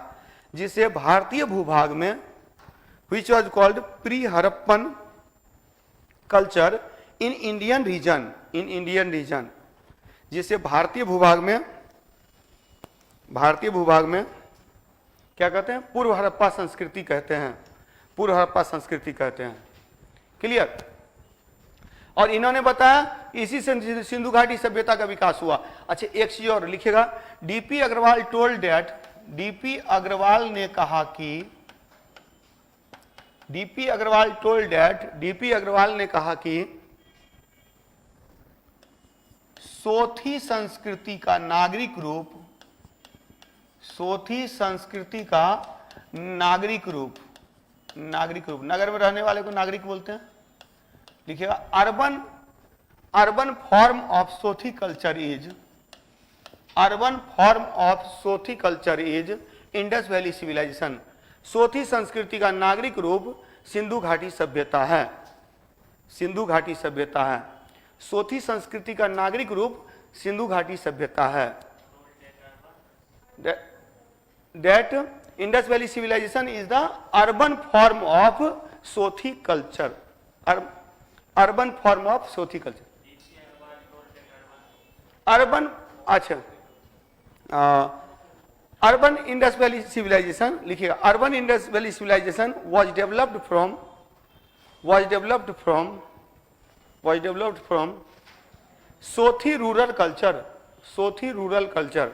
जिसे भारतीय भूभाग में which was called pre-Harappan culture in Indian region, जिसे भारतीय भूभाग में क्या कहते हैं, पूर्व हड़प्पा संस्कृति कहते हैं, पूर्व हड़प्पा संस्कृति कहते हैं। क्लियर। और इन्होंने बताया इसी से सिंधु घाटी सभ्यता का विकास हुआ। अच्छा एक चीज और लिखेगा, DP Agrawal told that, DP Agrawal ने कहा कि, DP Agrawal told that, DP Agrawal ने कहा कि सोथी संस्कृति का नागरिक रूप, सोथी संस्कृति का नागरिक रूप, नगर में रहने वाले को नागरिक बोलते हैं। लिखिएगा, urban form of Sothi culture is, urban form of Sothi culture is Indus valley civilization. Sothi संस्कृति का नागरिक रूप सिंधु घाटी सभ्यता है, सिंधु घाटी सभ्यता है। सोथी संस्कृति का नागरिक रूप सिंधु घाटी सभ्यता है। That Indus Valley civilization is the urban form of Sothi culture, urban form of Sothi culture. Urban, अच्छा, urban Indus Valley civilization लिखिएगा, urban Indus Valley civilization was developed from Sothi rural culture, Sothi rural culture,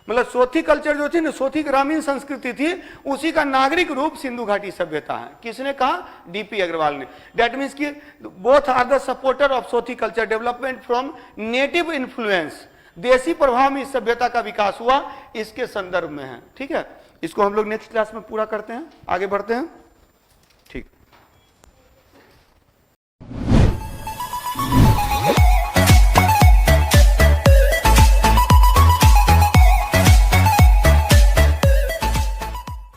मतलब Sothi culture जो थी ना, सोथी ग्रामीण संस्कृति थी, उसी का नागरिक रूप सिंधु घाटी सभ्यता है। किसने कहा? डीपी अग्रवाल ने। दैट मीन्स कि both are the supporter of Sothi culture development from native influence, देसी प्रभाव में इस सभ्यता का विकास हुआ, इसके संदर्भ में है। ठीक है, इसको हम लोग नेक्स्ट क्लास में पूरा करते हैं, आगे बढ़ते हैं।